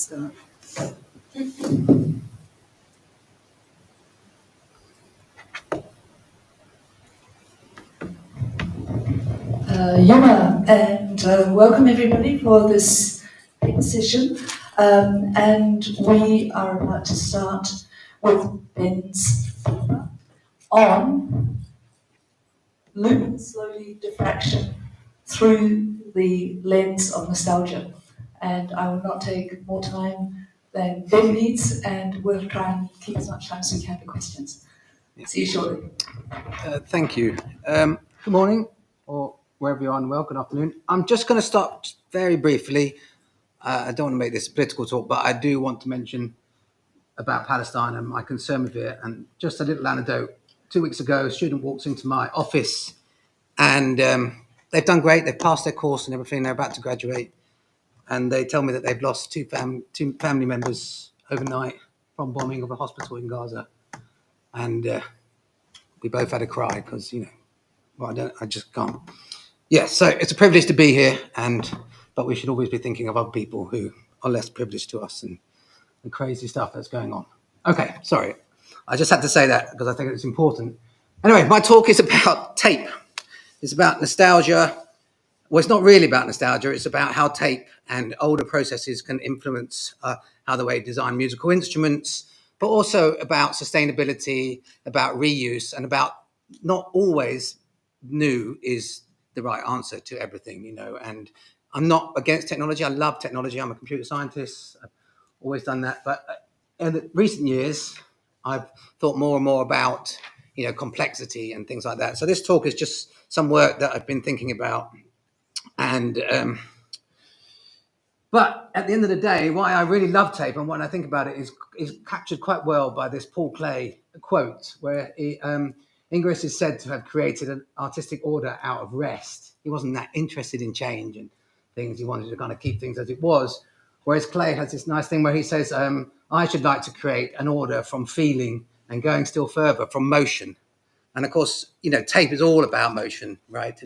start. Yoma, and welcome everybody for this paper session. And we are about to start with Ben's paper on looping slowly diffraction through the lens of nostalgia. And I will not take more time than Ben needs, and we'll try and keep as much time as we can for questions. See you shortly. Thank you. Good morning, or wherever you are in the world, good afternoon. I'm just going to start very briefly. I don't want to make this a political talk, but I do want to mention about Palestine and my concern with it. And just a little anecdote. 2 weeks ago, a student walks into my office and they've done great. They've passed their course and everything. They're about to graduate. And they tell me that they've lost two family members overnight from bombing of a hospital in Gaza. And we both had a cry because, I just can't. Yeah, so it's a privilege to be here, but we should always be thinking of other people who are less privileged to us and the crazy stuff that's going on. Okay, sorry. I just had to say that because I think it's important. Anyway, my talk is about tape. It's about nostalgia. Well, it's not really about nostalgia. It's about how tape and older processes can influence how the way we design musical instruments, but also about sustainability, about reuse, and about not always new is the right answer to everything, And I'm not against technology. I love technology. I'm a computer scientist. I've always done that. But in the recent years, I've thought more and more about, complexity and things like that. So this talk is just some work that I've been thinking about. And but at the end of the day, why I really love tape and when I think about it is captured quite well by this Paul Klee quote, where Ingres is said to have created an artistic order out of rest. He wasn't that interested in change and things. He wanted to kind of keep things as it was. Whereas Klee has this nice thing where he says, I should like to create an order from feeling and going still further from motion. And of course, tape is all about motion, right?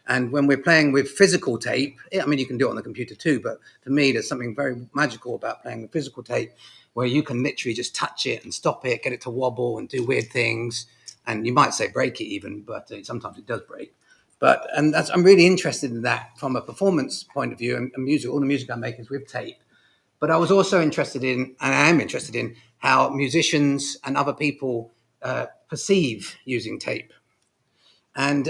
And when we're playing with physical tape, I mean, you can do it on the computer too, but for me, there's something very magical about playing with physical tape where you can literally just touch it and stop it, get it to wobble and do weird things. And you might say break it even, but sometimes it does break. I'm really interested in that from a performance point of view, and music, all the music I make is with tape. But I was also interested in, and I am interested in, how musicians and other people perceive using tape. And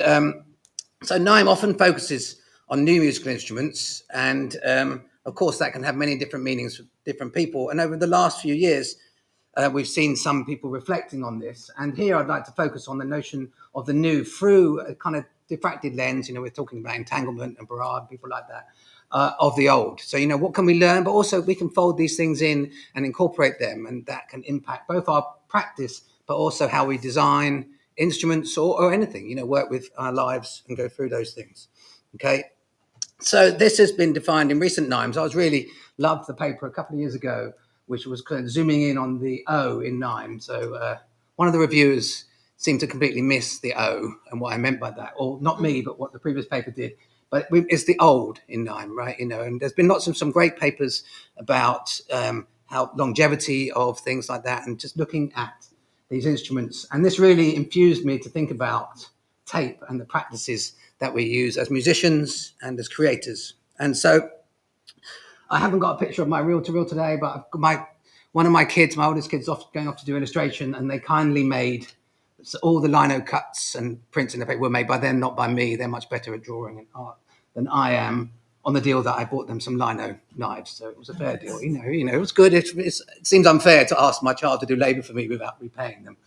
so NIME often focuses on new musical instruments, and of course that can have many different meanings for different people. And over the last few years, we've seen some people reflecting on this. And here I'd like to focus on the notion of the new through a kind of diffracted lens. We're talking about entanglement and Barrard, people like that, of the old. So, what can we learn? But also we can fold these things in and incorporate them, and that can impact both our practice, but also how we design instruments or anything, work with our lives and go through those things. Okay. So this has been defined in recent NIMEs. I really loved the paper a couple of years ago, which was kind of zooming in on the O in NIME. So one of the reviewers seemed to completely miss the O and what I meant by that, or not me, but what the previous paper did. But it's the old in NIME, right? And there's been lots of some great papers about how longevity of things like that, and just looking at these instruments. And this really infused me to think about tape and the practices that we use as musicians and as creators. And so I haven't got a picture of my reel-to-reel today, but one of my kids, my oldest kid's going off to do illustration, and they kindly made all the lino cuts and prints in the paper were made by them, not by me. They're much better at drawing and art than I am, on the deal that I bought them some lino knives. So it was a fair deal. It was good. It seems unfair to ask my child to do labor for me without repaying them.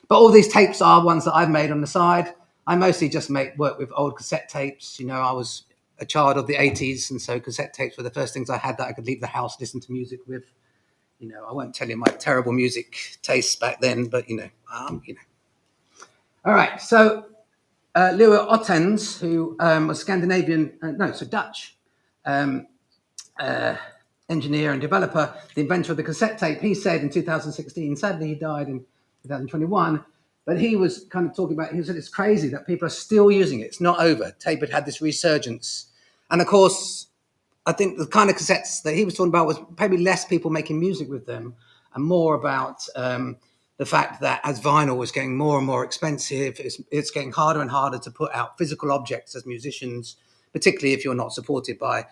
But all these tapes are ones that I've made on the side. I mostly just work with old cassette tapes. I was a child of the 80s, and so cassette tapes were the first things I had that I could leave the house, listen to music with. I won't tell you my terrible music tastes back then, but All right, so Leo Ottens, who was Dutch engineer and developer, the inventor of the cassette tape, he said in 2016, sadly he died in 2021, but he was kind of talking about, he said it's crazy that people are still using it. It's not over. Tape had this resurgence. And of course, I think the kind of cassettes that he was talking about was maybe less people making music with them and more about the fact that as vinyl was getting more and more expensive, it's getting harder and harder to put out physical objects as musicians, particularly if you're not supported by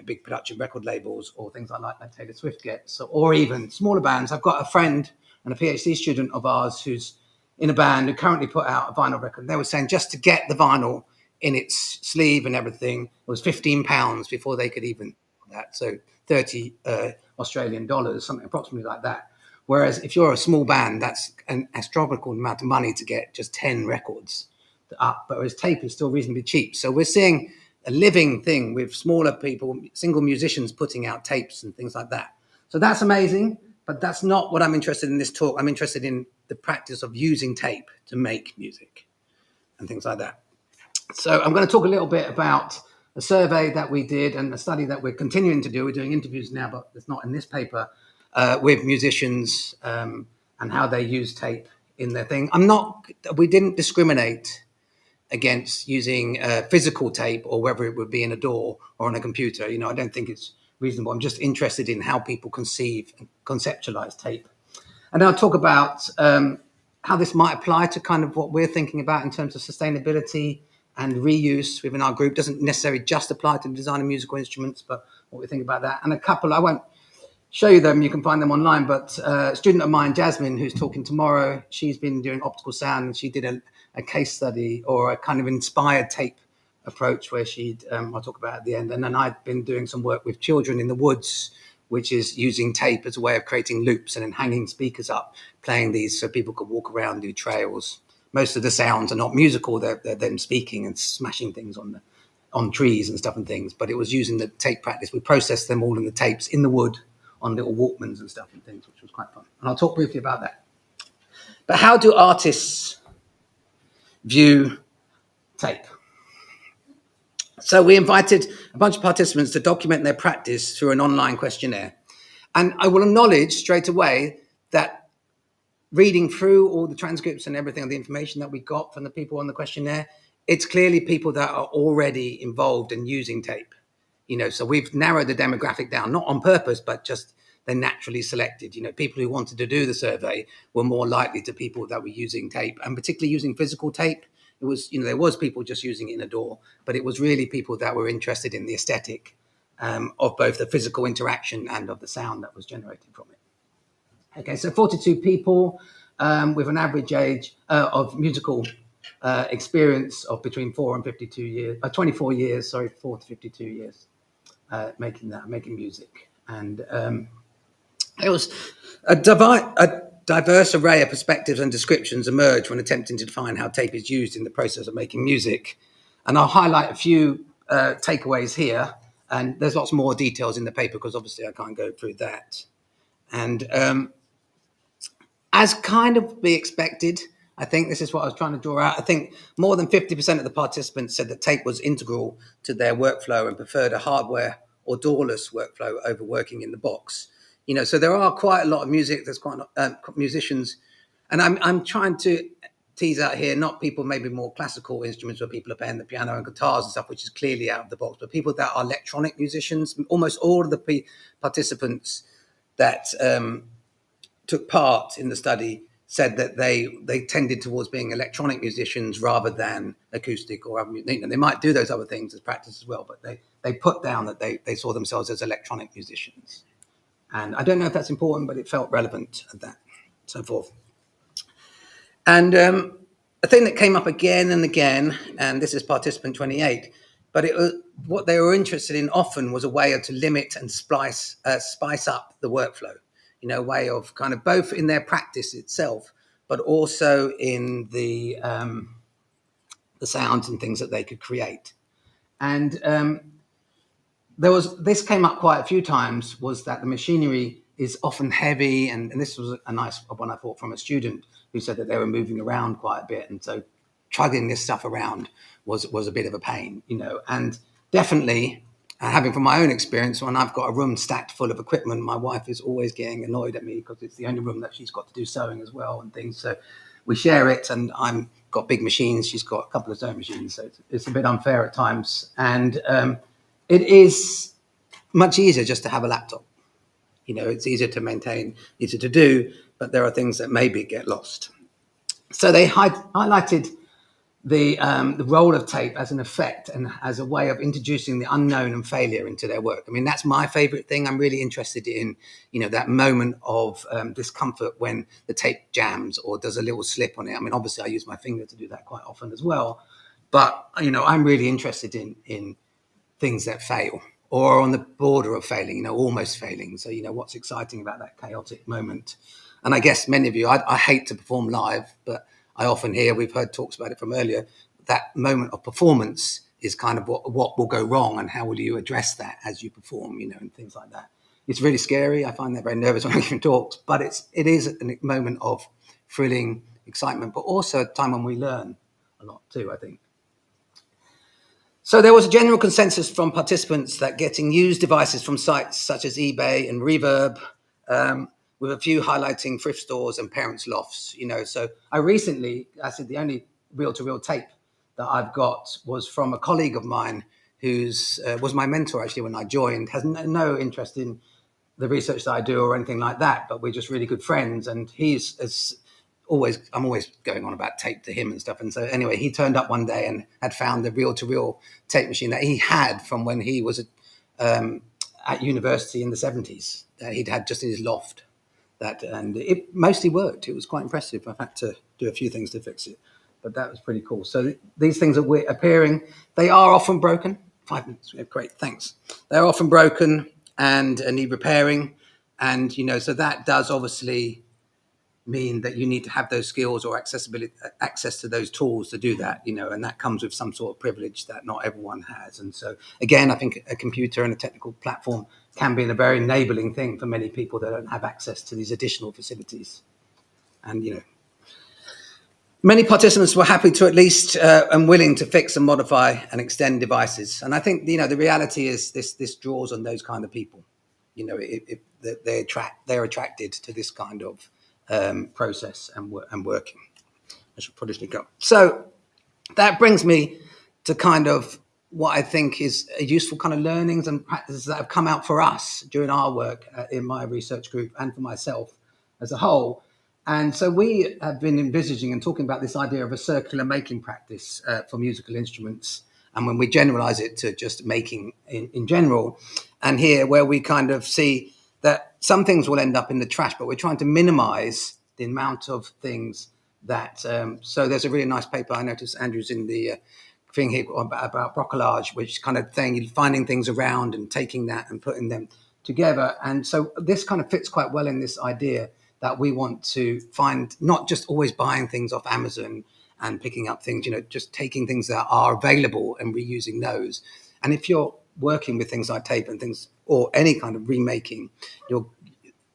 big production record labels or things like Taylor Swift gets, or even smaller bands. I've got a friend and a PhD student of ours who's in a band who currently put out a vinyl record. They were saying just to get the vinyl in its sleeve and everything, it was £15 before they could even do that. So 30 Australian dollars, something approximately like that. Whereas if you're a small band, that's an astronomical amount of money to get just 10 records up. But whereas tape is still reasonably cheap. So we're seeing a living thing with smaller people, single musicians putting out tapes and things like that. So that's amazing, but that's not what I'm interested in this talk. I'm interested in the practice of using tape to make music and things like that. So I'm going to talk a little bit about a survey that we did and a study that we're continuing to do. We're doing interviews now, but it's not in this paper, with musicians and how they use tape in their thing. We didn't discriminate against using physical tape or whether it would be in a DAW or on a computer. I don't think it's reasonable. I'm just interested in how people conceive and conceptualize tape. And I'll talk about how this might apply to kind of what we're thinking about in terms of sustainability and reuse within our group. Doesn't necessarily just apply to the design of musical instruments, but what we think about that. And a couple, I won't show you them, you can find them online, but a student of mine, Jasmine, who's talking tomorrow, she's been doing optical sound, and she did a case study or a kind of inspired tape approach where I'll talk about at the end. And then I've been doing some work with children in the woods, which is using tape as a way of creating loops and then hanging speakers up, playing these so people could walk around, do trails. Most of the sounds are not musical, they're them speaking and smashing things on trees and stuff and things, but it was using the tape practice. We processed them all in the tapes in the wood on little Walkmans and stuff and things, which was quite fun. And I'll talk briefly about that. But how do artists view tape? So we invited a bunch of participants to document their practice through an online questionnaire. And I will acknowledge straight away that reading through all the transcripts and everything of the information that we got from the people on the questionnaire, it's clearly people that are already involved in using tape. So we've narrowed the demographic down, not on purpose, but just they're naturally selected. People who wanted to do the survey were more likely to people that were using tape, and particularly using physical tape. It was, there was people just using it in a DAW, but it was really people that were interested in the aesthetic of both the physical interaction and of the sound that was generated from it. Okay, so 42 people with an average age of musical experience of between 24 years, 4 to 52 years, making music. And it was a diverse array of perspectives and descriptions emerged when attempting to define how tape is used in the process of making music. And I'll highlight a few takeaways here. And there's lots more details in the paper because obviously I can't go through that. And as kind of be expected, I think this is what I was trying to draw out. I think more than 50% of the participants said that tape was integral to their workflow and preferred a hardware or DAW-less workflow over working in the box. So there are quite a lot of music. There's quite musicians, and I'm trying to tease out here not people maybe more classical instruments where people are playing the piano and guitars and stuff, which is clearly out of the box, but people that are electronic musicians. Almost all of the participants that took part in the study said that they tended towards being electronic musicians rather than acoustic or other. They might do those other things as practice as well, but they put down that they saw themselves as electronic musicians. And I don't know if that's important, but it felt relevant at that, so forth. And a thing that came up again and again, and this is participant 28, but what they were interested in often was a way to limit and spice up the workflow. A way of kind of both in their practice itself, but also in the sounds and things that they could create. And this came up quite a few times, was that the machinery is often heavy, and this was a nice one I thought from a student who said that they were moving around quite a bit, and so chugging this stuff around was a bit of a pain, and definitely. Having from my own experience, when I've got a room stacked full of equipment, my wife is always getting annoyed at me because it's the only room that she's got to do sewing as well and things. So we share it, and I've got big machines. She's got a couple of sewing machines, so it's a bit unfair at times. And it is much easier just to have a laptop. You know, it's easier to maintain, easier to do, but there are things that maybe get lost. So they highlighted the role of tape as an effect and as a way of introducing the unknown and failure into their work. I mean, that's my favorite thing. I'm really interested in, you know, that moment of discomfort when the tape jams or does a little slip on it. I mean, obviously I use my finger to do that quite often as well, but, you know, I'm really interested in things that fail or on the border of failing, you know, almost failing. So, you know, what's exciting about that chaotic moment? And I guess many of you, I hate to perform live, but I often hear, we've heard talks about it from earlier, that moment of performance is kind of what will go wrong and how will you address that as you perform, you know, and things like that. It's really scary. I find that very nervous when I'm giving talks, but it is a moment of thrilling excitement, but also a time when we learn a lot too, I think. So there was a general consensus from participants that getting used devices from sites such as eBay and Reverb, with a few highlighting thrift stores and parents' lofts, you know. So I said the only reel-to-reel tape that I've got was from a colleague of mine who's was my mentor actually when I joined, has no interest in the research that I do or anything like that, but we're just really good friends. And I'm always going on about tape to him and stuff. And so anyway, he turned up one day and had found the reel-to-reel tape machine that he had from when he was at university in the 70s that he'd had just in his loft. And it mostly worked. It was quite impressive. I've had to do a few things to fix it, but that was pretty cool. So these things are appearing. They are often broken. 5 minutes. Yeah, great, thanks. They're often broken and need repairing. And, you know, so that does obviously mean that you need to have those skills or access to those tools to do that, you know, and that comes with some sort of privilege that not everyone has. And so, again, I think a computer and a technical platform can be a very enabling thing for many people that don't have access to these additional facilities. And, you know, many participants were happy to at least and willing to fix and modify and extend devices. And I think, you know, the reality is this draws on those kind of people. You know, they're attracted to this kind of process and working. I should probably speak up. So that brings me to kind of what I think is a useful kind of learnings and practices that have come out for us during our work in my research group and for myself as a whole. And so we have been envisaging and talking about this idea of a circular making practice for musical instruments. And when we generalize it to just making in general, and here where we kind of see that some things will end up in the trash, but we're trying to minimize the amount of things that, so there's a really nice paper I noticed Andrew's in the thing here about bricolage, which kind of thing, finding things around and taking that and putting them together. And so this kind of fits quite well in this idea that we want to find, not just always buying things off Amazon and picking up things, you know, just taking things that are available and reusing those. And if you're working with things like tape and things, or any kind of remaking,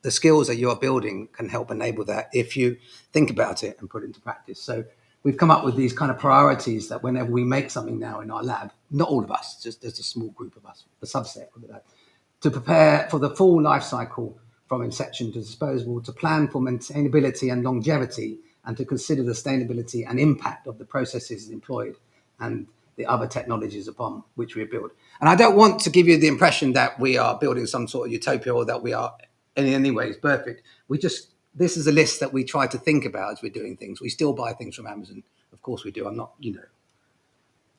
the skills that you're building can help enable that if you think about it and put it into practice. So we've come up with these kind of priorities that whenever we make something now in our lab, not all of us, just there's a small group of us, a subset of that, to prepare for the full life cycle from inception to disposal, to plan for maintainability and longevity, and to consider the sustainability and impact of the processes employed and the other technologies upon which we build. And I don't want to give you the impression that we are building some sort of utopia or that we are in any ways perfect. This is a list that we try to think about as we're doing things. We still buy things from Amazon. Of course we do. I'm not, you know.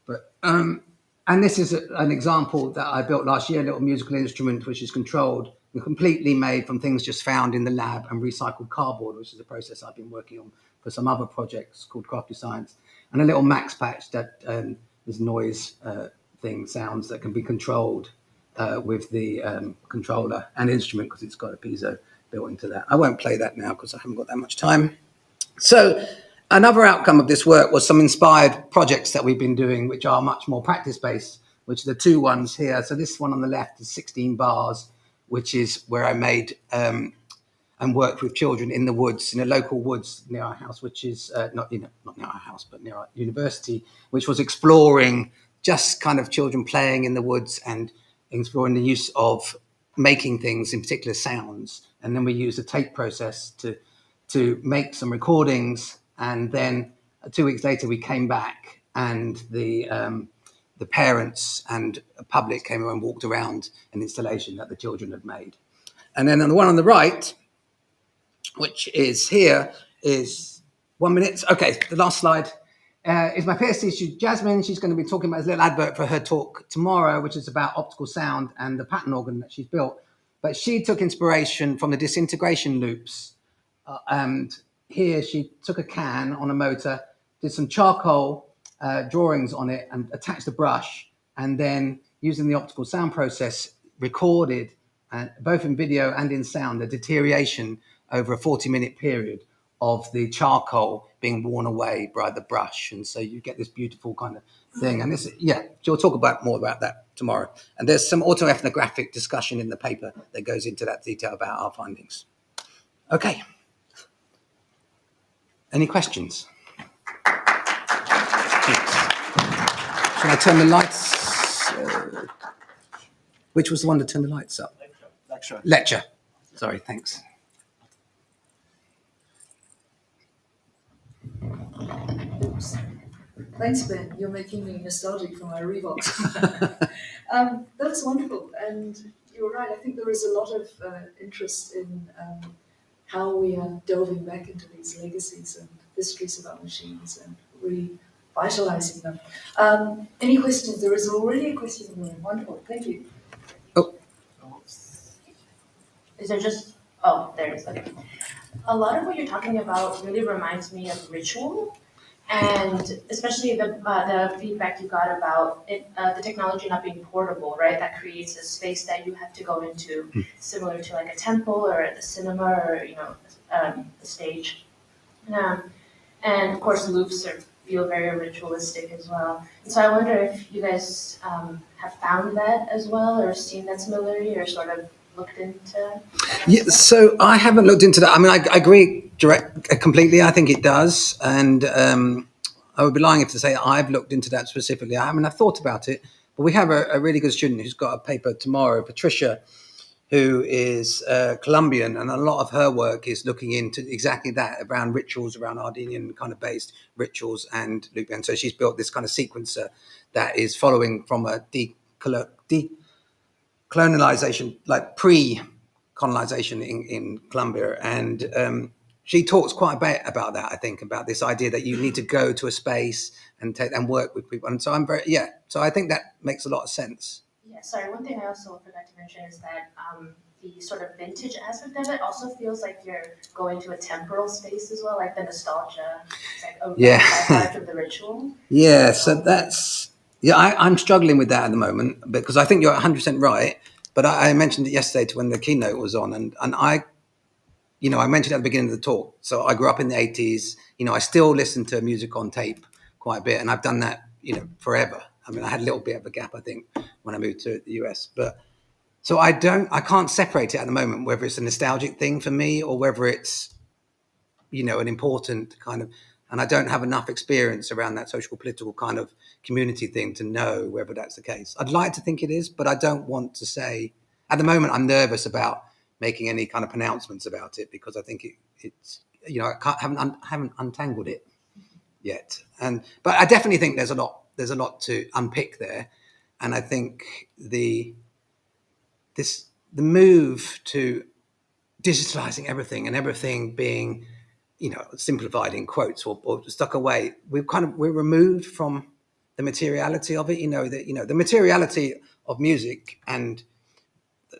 But and this is an example that I built last year, a little musical instrument which is controlled and completely made from things just found in the lab and recycled cardboard, which is a process I've been working on for some other projects called Crafty Science, and a little max patch that is noise sounds that can be controlled with the controller and instrument because it's got a piezo built into that. I won't play that now because I haven't got that much time. So another outcome of this work was some inspired projects that we've been doing, which are much more practice-based, which are the two ones here. So this one on the left is 16 bars, which is where I made and worked with children in the woods, in a local woods near our house, which is not near our house, but near our university, which was exploring just kind of children playing in the woods and exploring the use of making things, in particular sounds. And then we used a tape process to make some recordings. And then 2 weeks later, we came back and the the parents and public came and walked around an installation that the children had made. And then on the one on the right, which is here, is 1 minute. Okay, the last slide is my PhD student, Jasmine. She's going to be talking about a little advert for her talk tomorrow, which is about optical sound and the pattern organ that she's built. But she took inspiration from the disintegration loops. And here she took a can on a motor, did some charcoal drawings on it and attached a brush, and then using the optical sound process recorded, both in video and in sound, the deterioration over a 40-minute period of the charcoal being worn away by the brush. And so you get this beautiful kind of thing. And this, she'll talk more about that tomorrow. And there's some autoethnographic discussion in the paper that goes into that detail about our findings. Okay. Any questions? Shall I turn the lights? Which was the one to turn the lights up? Lecture. Sorry, thanks. Oops. Thanks, Ben. You're making me nostalgic for my Reeboks. That's wonderful. And you're right. I think there is a lot of interest in how we are delving back into these legacies and histories of our machines and revitalizing them. Any questions? There is already a question in the room. Wonderful. Thank you. Oh. Is there just... Oh, there it is. Okay. A lot of what you're talking about really reminds me of ritual, and especially the feedback you got about it, the technology not being portable, right? That creates a space that you have to go into, similar to like a temple or the cinema or the stage. And of course, loops feel very ritualistic as well. And so I wonder if you guys have found that as well, or seen that similarity, or sort of looked into. Yeah, so I haven't looked into that. I mean, I agree completely. I think it does, and I would be lying if to say I've looked into that specifically. I mean, I've thought about it, but we have a really good student who's got a paper tomorrow, Patricia, who is Colombian, and a lot of her work is looking into exactly that, around rituals, around Ardenian kind of based rituals and loop. And so she's built this kind of sequencer that is following from a decolonization, like pre-colonization in Colombia. And she talks quite a bit about that, I think, about this idea that you need to go to a space and work with people. And so so I think that makes a lot of sense. Yeah, sorry, one thing I also forgot to mention is that the sort of vintage aspect of it also feels like you're going to a temporal space as well, like the nostalgia. It's like a part of the ritual. Yeah, so that's... Yeah, I'm struggling with that at the moment, because I think you're 100% right. But I mentioned it yesterday when the keynote was on, and I mentioned at the beginning of the talk. So I grew up in the 80s. I still listen to music on tape quite a bit, and I've done that, forever. I mean, I had a little bit of a gap, I think, when I moved to the US. But so I can't separate it at the moment, whether it's a nostalgic thing for me or whether it's, an important kind of... And I don't have enough experience around that social political kind of community thing to know whether that's the case. I'd like to think it is, but I don't want to say... At the moment, I'm nervous about making any kind of pronouncements about it, because I think it's I haven't untangled it yet. But I definitely think there's a lot to unpick there. And I think the move to digitalizing everything and everything being, simplified in quotes or stuck away, we're removed from the materiality of it. The materiality of music and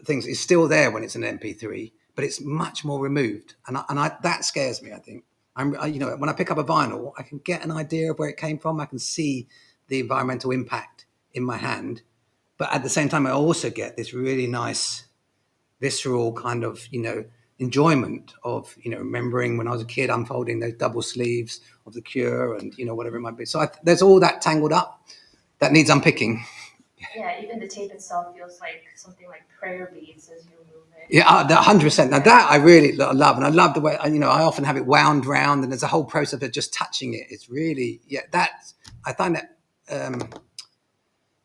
things is still there when it's an MP3, but it's much more removed, and that scares me. I think when I pick up a vinyl, I can get an idea of where it came from. I can see the environmental impact in my hand, but at the same time, I also get this really nice, visceral kind of enjoyment of remembering when I was a kid, unfolding those double sleeves of The Cure and whatever it might be. So there's all that tangled up that needs unpicking. Yeah, even the tape itself feels like something like prayer beads as you move it. Yeah, 100%. Now that I really love, and I love the way I often have it wound round, and there's a whole process of just touching it. It's really I find that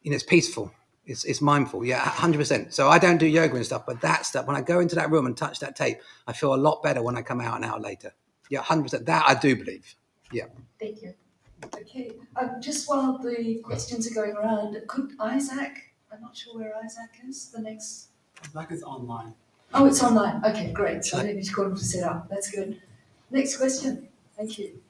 it's peaceful. It's mindful. Yeah, 100%. So I don't do yoga and stuff, but that stuff, when I go into that room and touch that tape, I feel a lot better when I come out an hour later. Yeah, 100%. That I do believe. Yeah. Thank you. Okay, just while the questions are going around, could Isaac, I'm not sure where Isaac is, the next. Isaac is online. Oh, it's online. Okay, great. So I don't need to call him to set up. That's good. Next question. Thank you.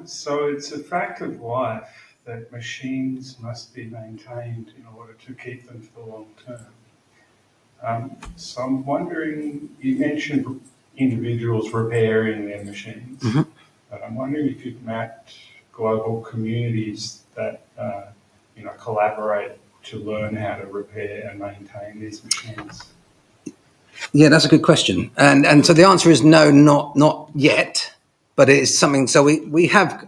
So it's a fact of life that machines must be maintained in order to keep them for the long term. So I'm wondering, you mentioned individuals repairing their machines, but I'm wondering if you've mapped global communities that collaborate to learn how to repair and maintain these machines. Yeah, that's a good question, and so the answer is no, not yet, but it is something. So we have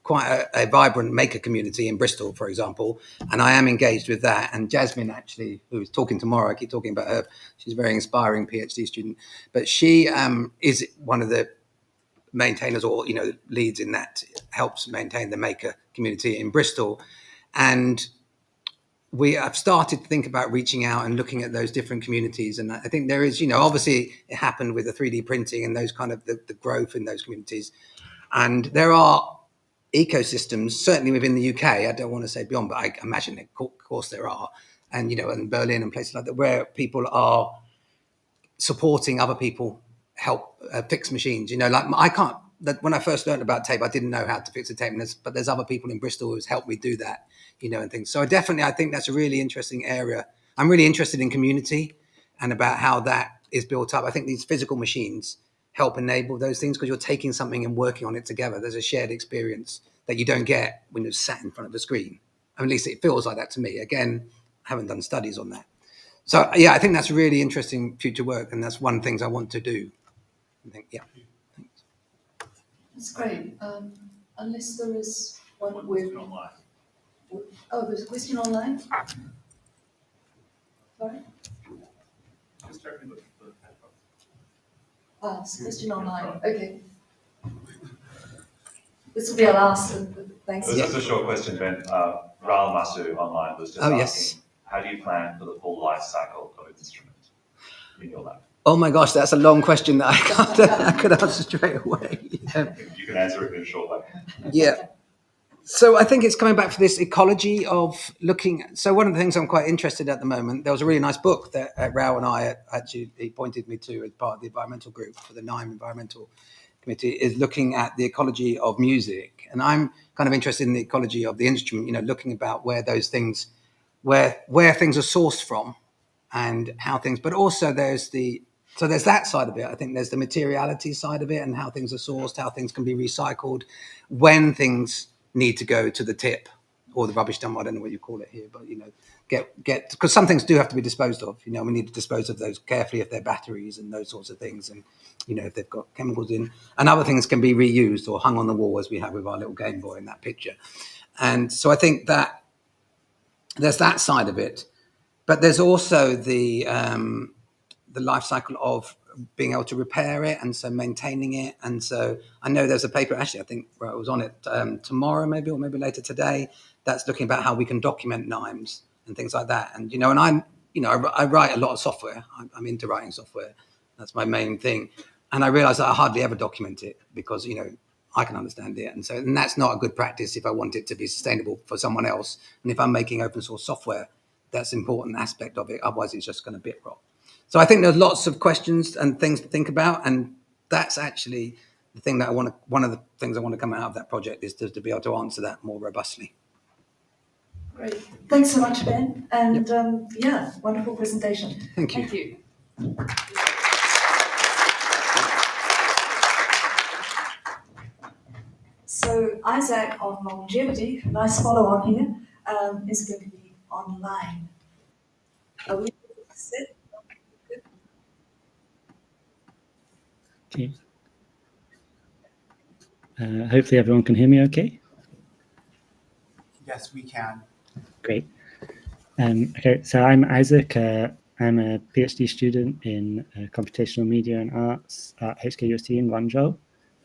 quite a vibrant maker community in Bristol, for example, and I am engaged with that. And Jasmine, actually, who is talking tomorrow, I keep talking about her. She's a very inspiring PhD student, but she is one of the maintainers or leads in that, helps maintain the maker community in Bristol, and we have started to think about reaching out and looking at those different communities. And I think there is, obviously it happened with the 3D printing and those kind of the growth in those communities. And there are ecosystems, certainly within the UK, I don't want to say beyond, but I imagine, of course there are. And, in Berlin and places like that, where people are supporting other people help fix machines. Like I can't, when I first learned about tape, I didn't know how to fix a tape, but there's other people in Bristol who's helped me do that, and things. So I think that's a really interesting area. I'm really interested in community and about how that is built up. I think these physical machines help enable those things because you're taking something and working on it together. There's a shared experience that you don't get when you're sat in front of a screen. At least it feels like that to me. Again, I haven't done studies on that. So yeah, I think that's really interesting future work, and that's one of the things I want to do. I think, yeah. Thanks. That's great. Unless there is one with. Oh, there's a question online. Sorry. Just open the It's a question online. Okay. This will be our last. Thanks. It was just a short question, Ben. Raul Masu online was just asking, how do you plan for the full life cycle of an instrument in your lab? Oh my gosh, that's a long question that I could answer straight away. You can answer it in a short way. Yeah. So I think it's coming back to this ecology of looking. So one of the things I'm quite interested in at the moment, there was a really nice book that Raul and I he pointed me to as part of the environmental group for the NIME environmental committee, is looking at the ecology of music. And I'm kind of interested in the ecology of the instrument, looking about where those things, where things are sourced from and how things, but also there's that side of it. I think there's the materiality side of it and how things are sourced, how things can be recycled, when things need to go to the tip or the rubbish dump. I don't know what you call it here, but get because some things do have to be disposed of. We need to dispose of those carefully if they're batteries and those sorts of things, and if they've got chemicals in. And other things can be reused or hung on the wall, as we have with our little Game Boy in that picture. And so I think that there's that side of it, but there's also the life cycle of being able to repair it and so maintaining it. And so I know there's a paper, actually, I think I was on it tomorrow maybe, or maybe later today, that's looking about how we can document NIMEs and things like that. And, and I write a lot of software. I'm into writing software. That's my main thing. And I realized that I hardly ever document it because, I can understand it. And that's not a good practice if I want it to be sustainable for someone else. And if I'm making open source software, that's an important aspect of it. Otherwise, it's just going to bit rot. So I think there's lots of questions and things to think about, and that's actually the thing that one of the things I want to come out of that project is to be able to answer that more robustly. Great. Thanks so much, Ben. And wonderful presentation. Thank you. Thank you. So Isaac on longevity, nice follow on here, is going to be online. Are we set? Okay. Hopefully everyone can hear me okay. Yes, we can. Great. Okay, so I'm Isaac. I'm a PhD student in computational media and arts at HKUST in Guangzhou.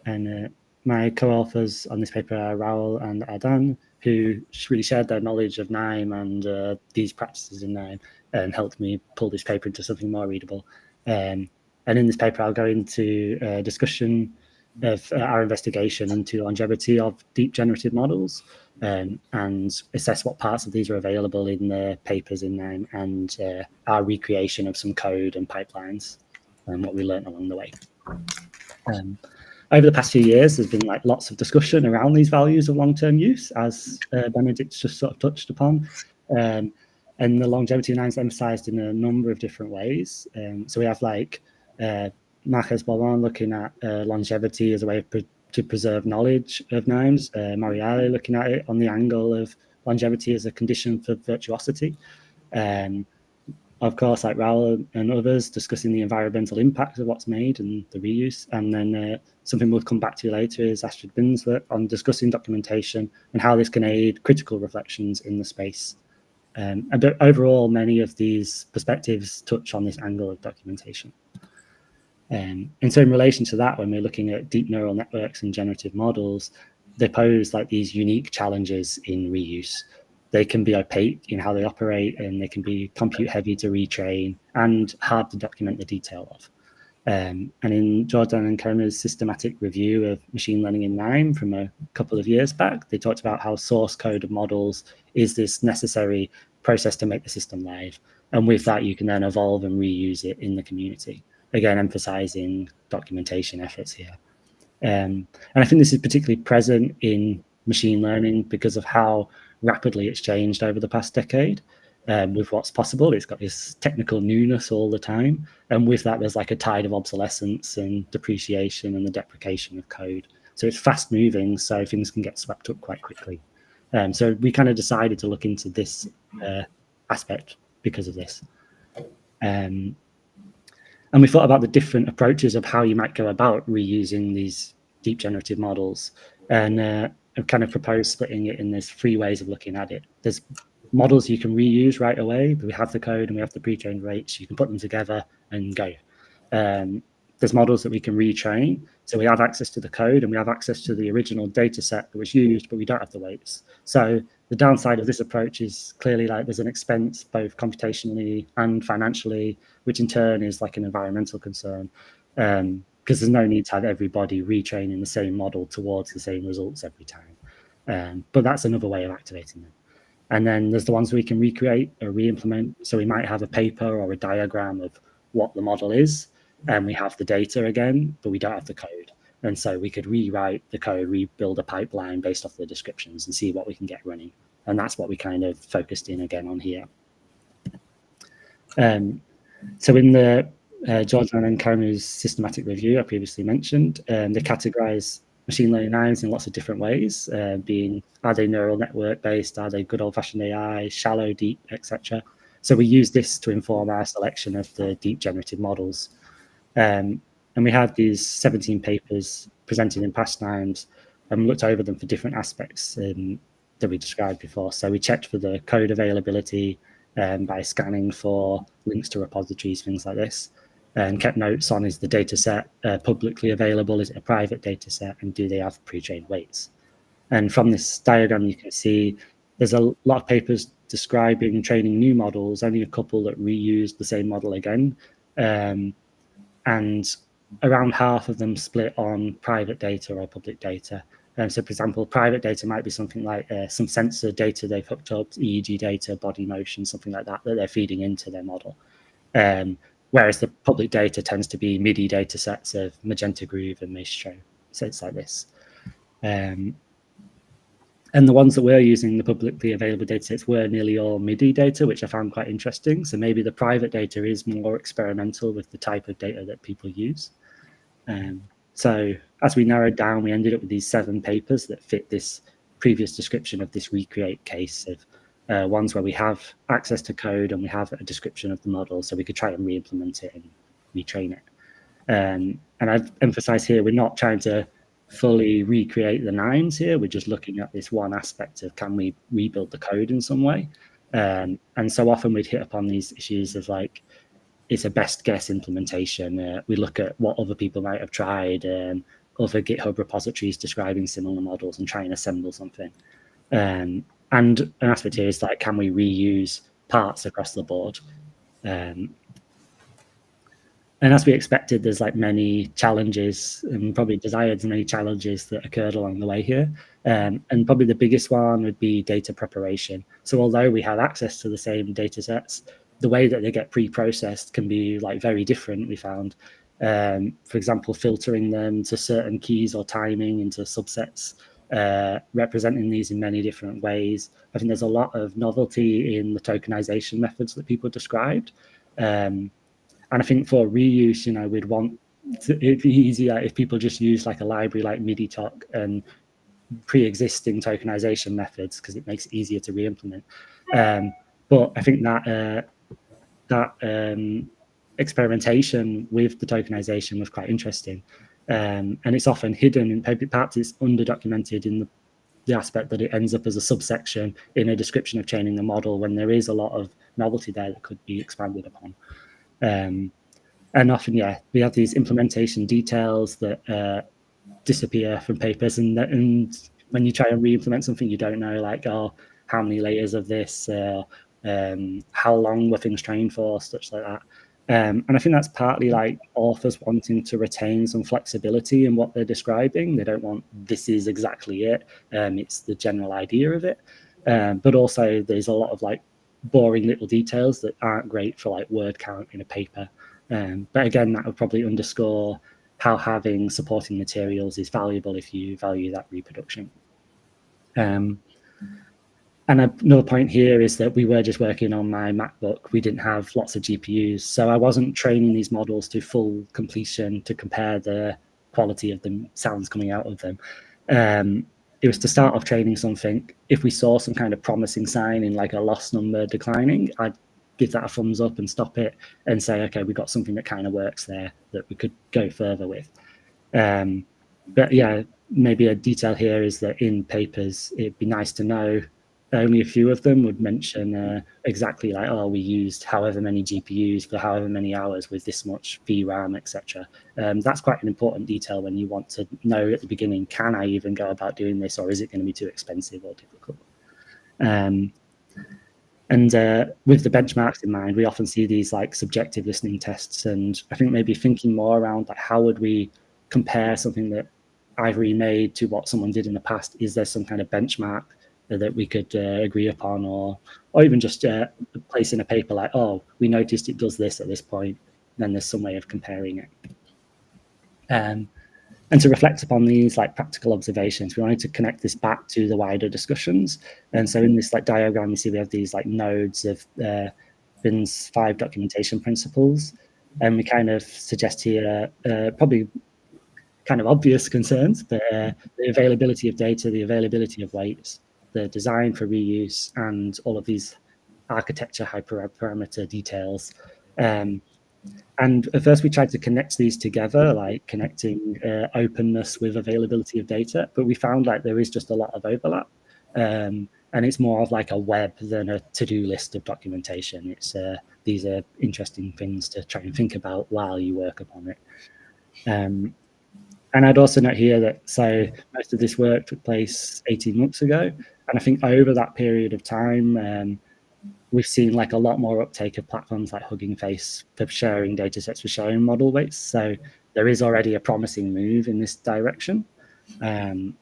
And my co-authors on this paper are Raul and Ardan, who really shared their knowledge of NIME and these practices in NIME and helped me pull this paper into something more readable. And in this paper, I'll go into a discussion of our investigation into longevity of deep generative models, and assess what parts of these are available in the papers in NIME, and our recreation of some code and pipelines and what we learned along the way. Over the past few years, there's been like lots of discussion around these values of long-term use, as Benedict just sort of touched upon. And the longevity of NIME is emphasized in a number of different ways. So we have like Marques Bollon looking at longevity as a way to preserve knowledge of NIMEs, Mariale looking at it on the angle of longevity as a condition for virtuosity. Of course, like Raul and others discussing the environmental impacts of what's made and the reuse. And then something we'll come back to later is Astrid Bin's work on discussing documentation and how this can aid critical reflections in the space. But overall, many of these perspectives touch on this angle of documentation. And so in relation to that, when we're looking at deep neural networks and generative models, they pose like these unique challenges in reuse. They can be opaque in how they operate, and they can be compute heavy to retrain and hard to document the detail of. And in Jordan and Karamir's systematic review of machine learning in NIME from a couple of years back, they talked about how source code of models is this necessary process to make the system live. And with that, you can then evolve and reuse it in the community. Again, emphasizing documentation efforts here. And I think this is particularly present in machine learning because of how rapidly it's changed over the past decade. With what's possible, it's got this technical newness all the time. And with that, there's like a tide of obsolescence and depreciation and the deprecation of code. So it's fast moving, so things can get swept up quite quickly. So we kind of decided to look into this aspect because of this. And we thought about the different approaches of how you might go about reusing these deep generative models, and I've kind of proposed splitting it in these 3 ways of looking at it. There's models you can reuse right away, but we have the code and we have the pre-trained weights. You can put them together and go. There's models that we can retrain. So we have access to the code and we have access to the original data set that was used, but we don't have the weights. So the downside of this approach is clearly like there's an expense both computationally and financially, which in turn is like an environmental concern, because there's no need to have everybody retraining the same model towards the same results every time. But that's another way of activating them. And then there's the ones we can recreate or re-implement. So we might have a paper or a diagram of what the model is, and we have the data again, but we don't have the code. And so we could rewrite the code, rebuild a pipeline based off the descriptions and see what we can get running. And that's what we kind of focused in again on here. So in the Jordan and Karamir's systematic review I previously mentioned, they categorize machine learning NIMEs in lots of different ways, being, are they neural network based, are they good old-fashioned AI, shallow, deep, etc. So we use this to inform our selection of the deep generative models. And we had these 17 papers presented in past NIMEs and looked over them for different aspects that we described before. So we checked for the code availability by scanning for links to repositories, things like this, and kept notes on, is the data set publicly available, is it a private data set, and do they have pre-trained weights? And from this diagram, you can see there's a lot of papers describing training new models, only a couple that reused the same model again. And around half of them split on private data or public data. So for example, private data might be something like some sensor data they've hooked up, EEG data, body motion, something like that they're feeding into their model. Whereas the public data tends to be MIDI data sets of Magenta Groove and Maestro. So it's like this. And the ones that we're using, the publicly available data sets, were nearly all MIDI data, which I found quite interesting. So maybe the private data is more experimental with the type of data that people use. So as we narrowed down, we ended up with these 7 papers that fit this previous description of this recreate case of ones where we have access to code and we have a description of the model, so we could try and re-implement it and retrain it. And I've emphasized here, we're not trying to fully recreate the NIMEs here. We're just looking at this one aspect of, can we rebuild the code in some way? And so often we'd hit upon these issues of like, it's a best guess implementation. We look at what other people might have tried, other GitHub repositories describing similar models and try and assemble something. And an aspect here is like, can we reuse parts across the board? And as we expected, there's like many challenges and probably desired many challenges that occurred along the way here. And probably the biggest one would be data preparation. So although we have access to the same data sets, the way that they get pre-processed can be like very different, we found. For example, filtering them to certain keys or timing into subsets, representing these in many different ways. I think there's a lot of novelty in the tokenization methods that people described. And I think for reuse, you know, it'd be easier if people just use like a library like MIDI-TOC and pre-existing tokenization methods, because it makes it easier to re-implement. But I think that experimentation with the tokenization was quite interesting. And it's often hidden, and perhaps it's under-documented in the aspect that it ends up as a subsection in a description of chaining the model, when there is a lot of novelty there that could be expanded upon. And often, yeah, we have these implementation details that disappear from papers, and when you try and re-implement something, you don't know, like, oh, how many layers of this, how long were things trained for, such like that. And I think that's partly like authors wanting to retain some flexibility in what they're describing. They don't want this is exactly it. It's the general idea of it. But also there's a lot of like boring little details that aren't great for like word count in a paper. But again, that would probably underscore how having supporting materials is valuable if you value that reproduction. And another point here is that we were just working on my MacBook. We didn't have lots of GPUs, so I wasn't training these models to full completion to compare the quality of the sounds coming out of them. It was to start off training something. If we saw some kind of promising sign in like a loss number declining, I'd give that a thumbs up and stop it and say, okay, we got something that kind of works there that we could go further with. But yeah, maybe a detail here is that in papers, it'd be nice to know only a few of them would mention exactly like, oh, we used however many GPUs for however many hours with this much VRAM, etc. That's quite an important detail when you want to know at the beginning, can I even go about doing this, or is it going to be too expensive or difficult? And with the benchmarks in mind, we often see these like subjective listening tests, and I think maybe thinking more around like how would we compare something that I've remade to what someone did in the past? Is there some kind of benchmark that we could agree upon, or even just place in a paper like, oh, we noticed it does this at this point, then there's some way of comparing it. And to reflect upon these like practical observations, we wanted to connect this back to the wider discussions. And so in this like diagram, you see we have these like nodes of BIN's 5 documentation principles. And we kind of suggest here probably kind of obvious concerns, but the availability of data, the availability of weights, the design for reuse, and all of these architecture hyperparameter details. And at first we tried to connect these together, like connecting openness with availability of data, but we found like there is just a lot of overlap. And it's more of like a web than a to-do list of documentation. It's these are interesting things to try and think about while you work upon it. And I'd also note here that so most of this work took place 18 months ago. And I think over that period of time, we've seen like a lot more uptake of platforms like Hugging Face for sharing data sets, for sharing model weights. So there is already a promising move in this direction. And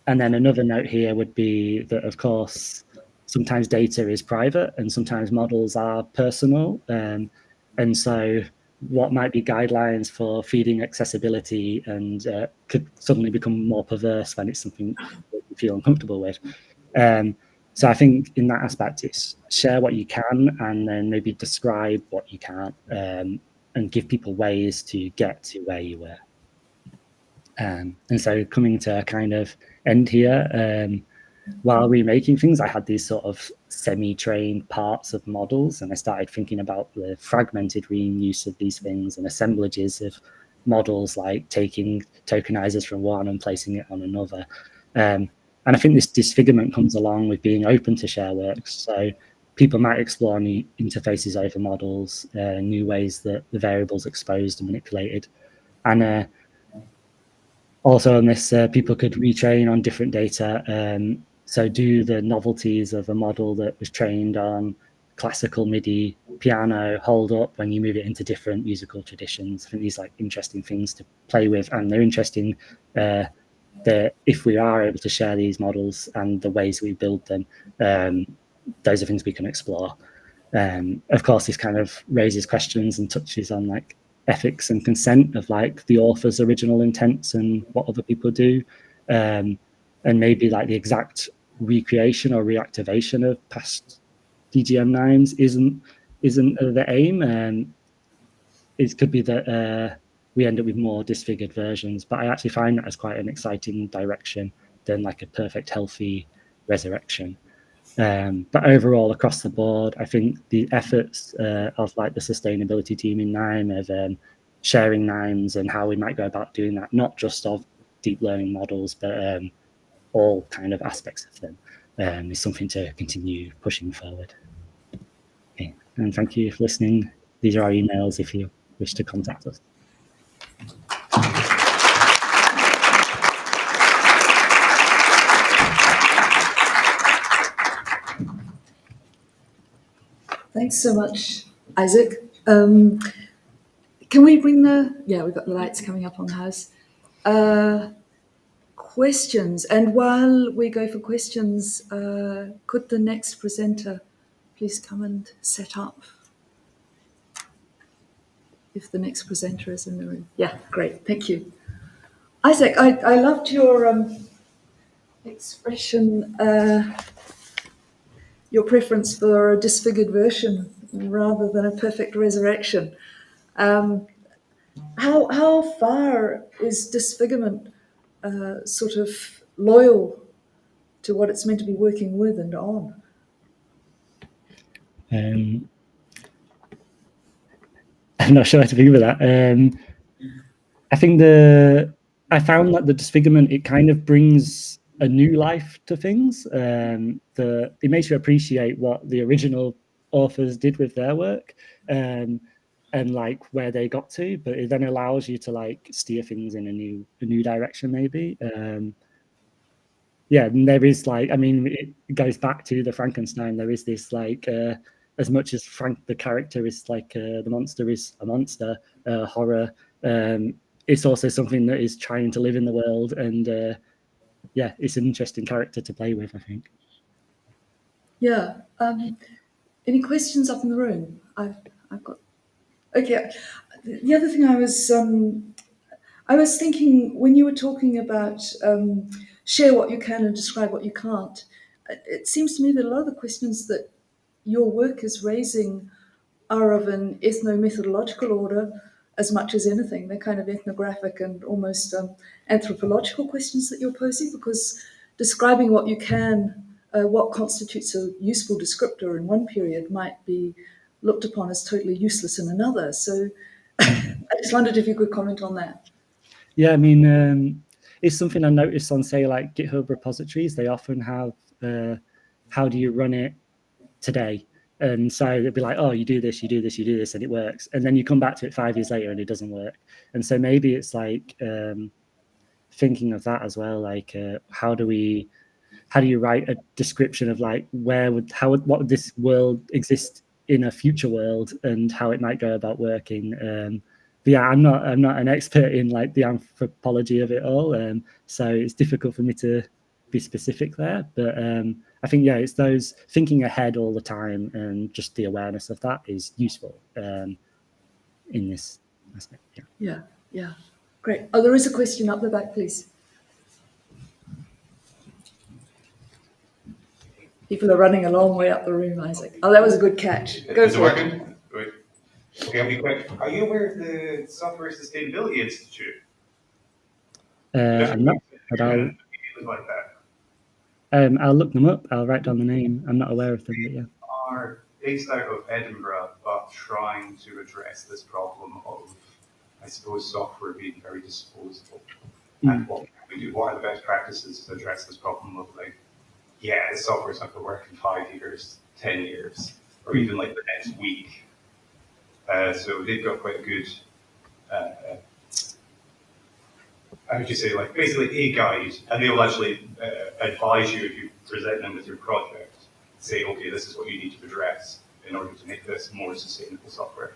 then another note here would be that, of course, sometimes data is private and sometimes models are personal. And so what might be guidelines for feeding accessibility and could suddenly become more perverse when it's something that you feel uncomfortable with. So I think in that aspect, it's share what you can and then maybe describe what you can't, and give people ways to get to where you were. And so coming to a kind of end here, while remaking things, I had these sort of semi-trained parts of models, and I started thinking about the fragmented reuse of these things and assemblages of models, like taking tokenizers from one and placing it on another. And I think this disfigurement comes along with being open to share works. So people might explore new interfaces over models, new ways that the variables exposed and manipulated. And also on this, people could retrain on different data. So do the novelties of a model that was trained on classical MIDI piano hold up when you move it into different musical traditions. I think these are like interesting things to play with, and they're interesting that if we are able to share these models and the ways we build them, those are things we can explore. Of course, this kind of raises questions and touches on like ethics and consent of like the author's original intents and what other people do, and maybe like the exact recreation or reactivation of past DGM NIMEs isn't the aim, and it could be that we end up with more disfigured versions. But I actually find that as quite an exciting direction than like a perfect healthy resurrection. But overall, across the board, I think the efforts of like the sustainability team in NIME of sharing NIMEs and how we might go about doing that, not just of deep learning models, but all kind of aspects of them, is something to continue pushing forward. Okay. And thank you for listening. These are our emails if you wish to contact us. Thanks so much, Isaac. Can we bring we've got the lights coming up on the house. Questions, and while we go for questions, could the next presenter please come and set up? If the next presenter is in the room. Yeah, great, thank you. Isaac, I loved your expression, your preference for a disfigured version rather than a perfect resurrection. How far is disfigurement sort of loyal to what it's meant to be working with and on? I'm not sure how to think of that. I think I found that the disfigurement, it kind of brings a new life to things. It makes you appreciate what the original authors did with their work, and like where they got to, but it then allows you to like steer things in a new direction maybe. Yeah, and there is like, I mean, it goes back to the Frankenstein. There is this like, as much as Frank the character is like the monster is a monster, horror. It's also something that is trying to live in the world, and yeah, it's an interesting character to play with, I think. Yeah. Any questions up in the room? I've got. Okay. The other thing I was thinking when you were talking about share what you can and describe what you can't. It seems to me that a lot of the questions that your work is raising are of an ethno-methodological order as much as anything. They're kind of ethnographic and almost anthropological questions that you're posing, because describing what you can, what constitutes a useful descriptor in one period might be looked upon as totally useless in another. So I just wondered if you could comment on that. Yeah, I mean, it's something I noticed on, say, like GitHub repositories. They often have, how do you run it today? And so they'd be like, oh, you do this, you do this, you do this, and it works. And then you come back to it 5 years later and it doesn't work. And so maybe it's like thinking of that as well. Like, how do you write a description of like what would this world exist in a future world and how it might go about working? But yeah, I'm not an expert in like the anthropology of it all, so it's difficult for me to be specific there. But I think yeah, it's those thinking ahead all the time, and just the awareness of that is useful in this aspect. Yeah, great. Oh, there is a question up the back, please. People are running a long way up the room, Isaac. Oh, that was a good catch. Go Is it for working? it. Wait. Okay, I'll be quick. Are you aware of the Software Sustainability Institute? I'm not, but I'll look them up. I'll write down the name. I'm not aware of them, but yeah. Are based out of Edinburgh, but trying to address this problem of, I suppose, software being very disposable. And what can we do? What are the best practices to address this problem of like, yeah, the software's not going to work in 5 years, 10 years, or even like the next week. So they've got quite a good, how would you say, like basically a guide, and they will actually advise you if you present them with your project. Say, okay, this is what you need to address. in order to make this more sustainable software?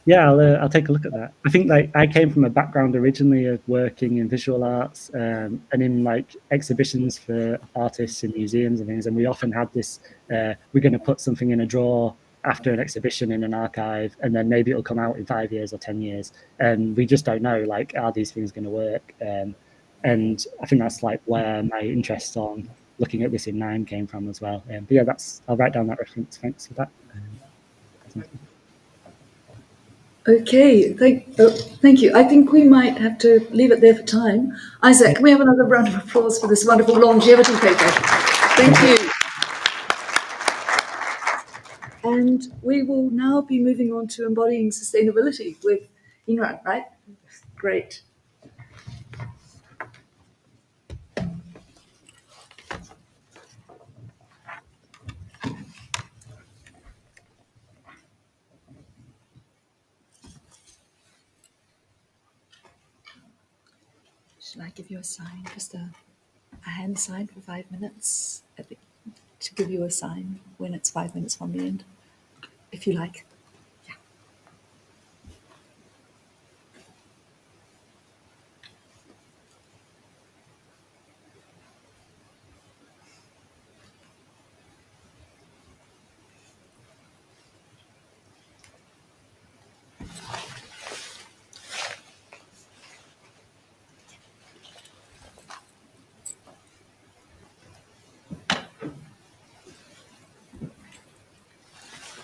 Yeah, I'll take a look at that. I think like I came from a background originally of working in visual arts and in like exhibitions for artists in museums and things, and we often had this, we're going to put something in a drawer after an exhibition in an archive, and then maybe it'll come out in 5 years or 10 years, and we just don't know, like, are these things going to work? And I think that's like where my interest on looking at this in NIME came from as well. But yeah, I'll write down that reference. Thanks for that. Okay, thank you. I think we might have to leave it there for time. Isaac, can we have another round of applause for this wonderful longevity paper? Thank you. And we will now be moving on to embodying sustainability with Xinran, right? Great. Should I give you a sign, just a hand sign for 5 minutes to give you a sign when it's 5 minutes from the end, if you like? Yeah.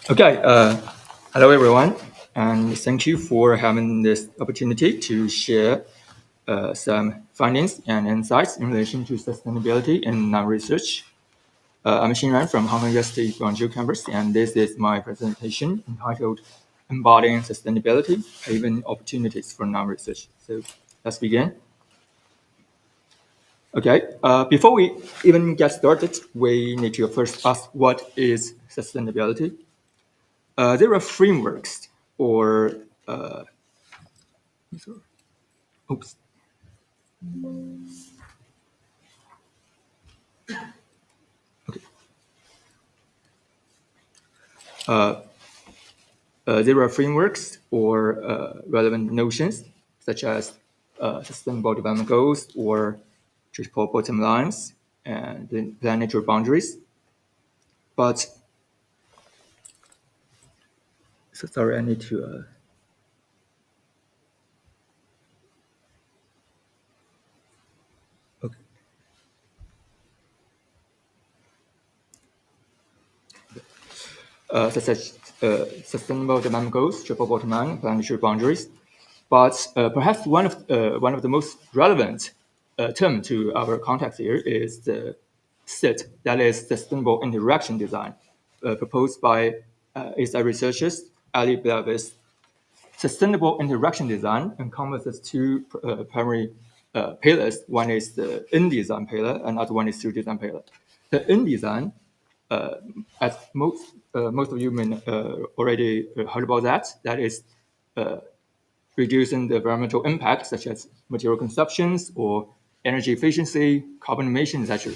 Okay, hello everyone, and thank you for having this opportunity to share some findings and insights in relation to sustainability in NIME research. I'm Xinran from Hong Kong University Guangzhou campus, and this is my presentation entitled Embodying Sustainability, Paving Opportunities for NIME Research. So let's begin. Okay, before we even get started, we need to first ask what is sustainability. There are frameworks or oops. Okay. There are frameworks or relevant notions such as sustainable development goals or triple bottom lines and planetary boundaries. But so sorry, I need to. Okay. Such as sustainable development goals, triple bottom line, planetary boundaries. But perhaps one of the most relevant term to our context here is the SIT, that is Sustainable Interaction Design, proposed by ASI researchers Ali Belvis. Sustainable interaction design encompasses two primary pillars. One is the in-design pillar, another one is through-design pillar. The in-design, as most of you may already heard about that is reducing the environmental impact, such as material consumptions or energy efficiency, carbon emissions, etc.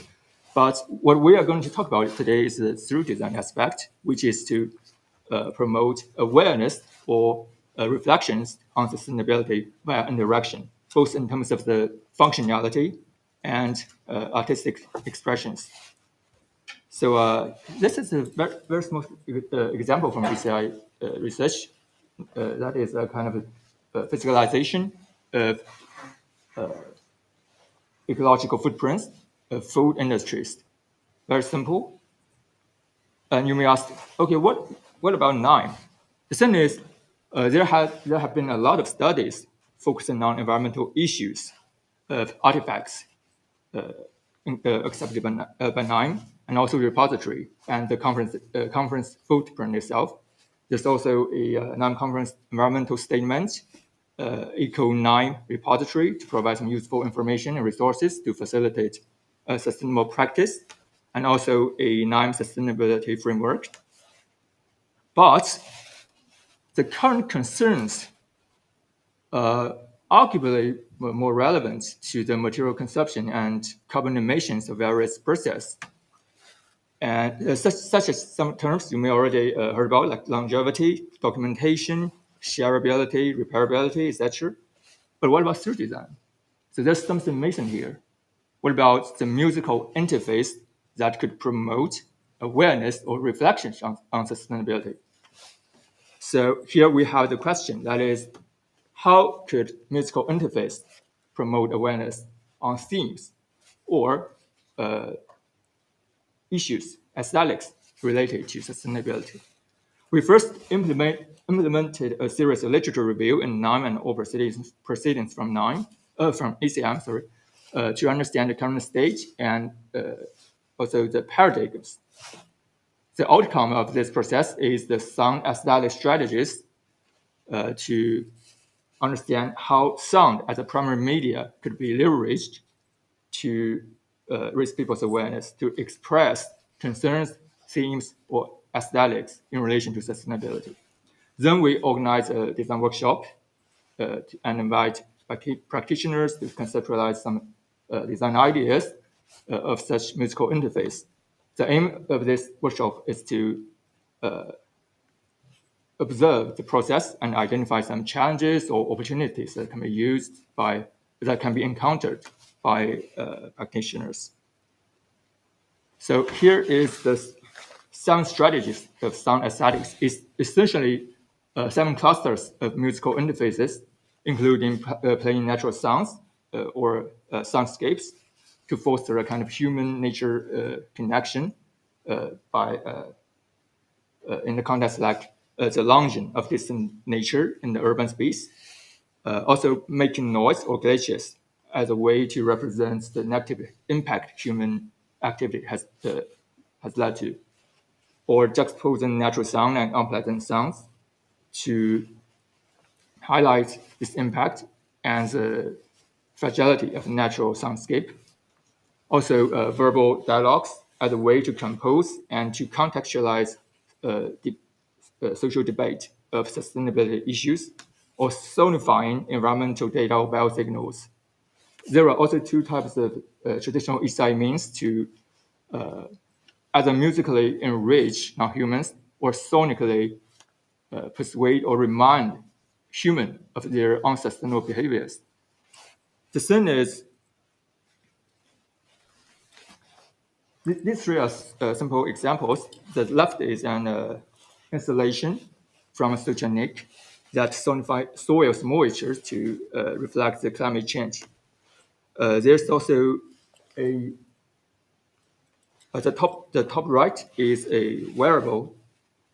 But what we are going to talk about today is the through-design aspect, which is to promote awareness or reflections on sustainability via interaction, both in terms of the functionality and artistic expressions. So this is a very small example from BCI research. That is a kind of a physicalization of ecological footprints of food industries. Very simple. And you may ask, okay, what about NIME? The thing is, there have been a lot of studies focusing on environmental issues of artifacts accepted by NIME, and also repository and the conference footprint itself. There's also a NIME conference environmental statement, Eco NIME repository to provide some useful information and resources to facilitate sustainable practice, and also a NIME sustainability framework. But the current concerns arguably were more relevant to the material consumption and carbon emissions of various processes. And such as some terms you may already heard about, like longevity, documentation, shareability, repairability, etc. But what about through design? So there's something missing here. What about the musical interface that could promote awareness or reflections on sustainability? So here we have the question, that is, how could musical interface promote awareness on themes or issues, aesthetics related to sustainability? We first implemented a series of literature review in NIME and all proceedings from ACM, to understand the current state and also the paradigms. The outcome of this process is the sound aesthetic strategies to understand how sound as a primary media could be leveraged to raise people's awareness, to express concerns, themes, or aesthetics in relation to sustainability. Then we organize a design workshop and invite practitioners to conceptualize some design ideas of such musical interface. The aim of this workshop is to observe the process and identify some challenges or opportunities that can be encountered by practitioners. So here is the 7 strategies of sound aesthetics. It's essentially 7 clusters of musical interfaces, including playing natural sounds or soundscapes to foster a kind of human-nature connection in the context like the longing of distant nature in the urban space. Also making noise or glitches as a way to represent the negative impact human activity has led to, or juxtaposing natural sound and unpleasant sounds to highlight this impact and the fragility of the natural soundscape. Also, verbal dialogues as a way to compose and to contextualize social debate of sustainability issues, or sonifying environmental data or biosignals. There are also 2 types of traditional Isai means to either musically enrich non-humans or sonically persuade or remind humans of their unsustainable behaviors. The thing is, these 3 are simple examples. The left is an installation from a technique that sonifies soil's moisture to reflect the climate change. There's also the top right is a wearable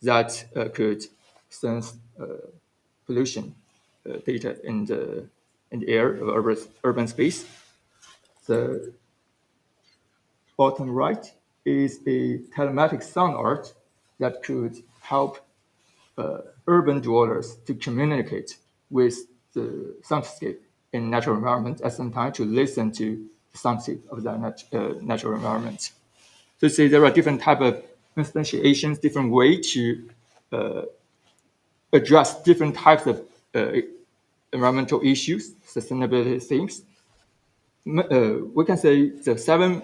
that could sense pollution data in the air of urban space. The bottom right is a telematic sound art that could help urban dwellers to communicate with the soundscape in natural environment at some time, to listen to the soundscape of that natural environment. So see, there are different type of instantiations, different way to address different types of environmental issues, sustainability themes. We can say the 7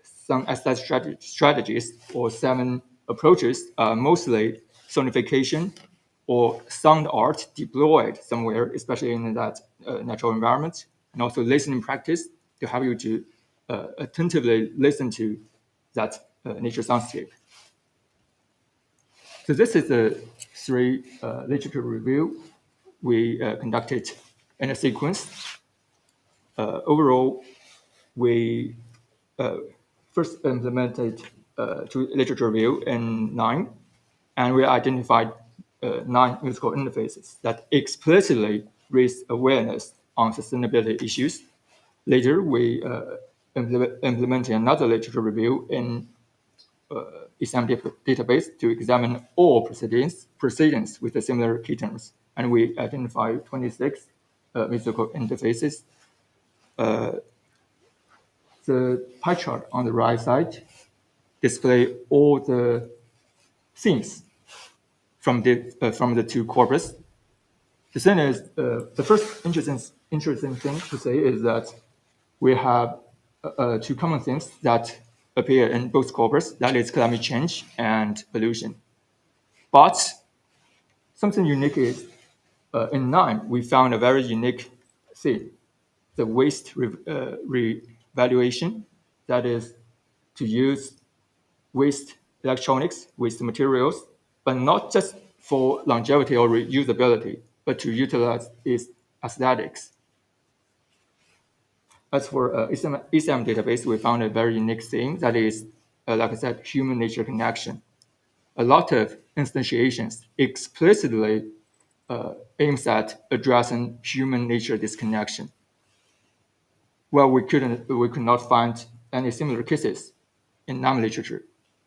sound aesthetic strategies or 7 approaches are mostly sonification or sound art deployed somewhere, especially in that natural environment, and also listening practice to help you to attentively listen to that nature soundscape. So this is the 3 literature review we conducted in a sequence. Overall, we first implemented 2 literature review in NIME, and we identified 9 musical interfaces that explicitly raise awareness on sustainability issues. Later, we implemented another literature review in ESAM database to examine all proceedings with the similar key terms, and we identified 26 musical interfaces. The pie chart on the right side display all the themes from the 2 corpus. The thing is, the first interesting thing to say is that we have 2 common themes that appear in both corpus, that is climate change and pollution. But something unique is in NIME, we found a very unique thing, the waste revaluation, that is to use waste electronics, waste materials, but not just for longevity or reusability, but to utilize its aesthetics. As for ECM database, we found a very unique thing that is, like I said, human-nature connection. A lot of instantiations explicitly aims at addressing human-nature disconnection. Well, we could not find any similar cases in NIME literature.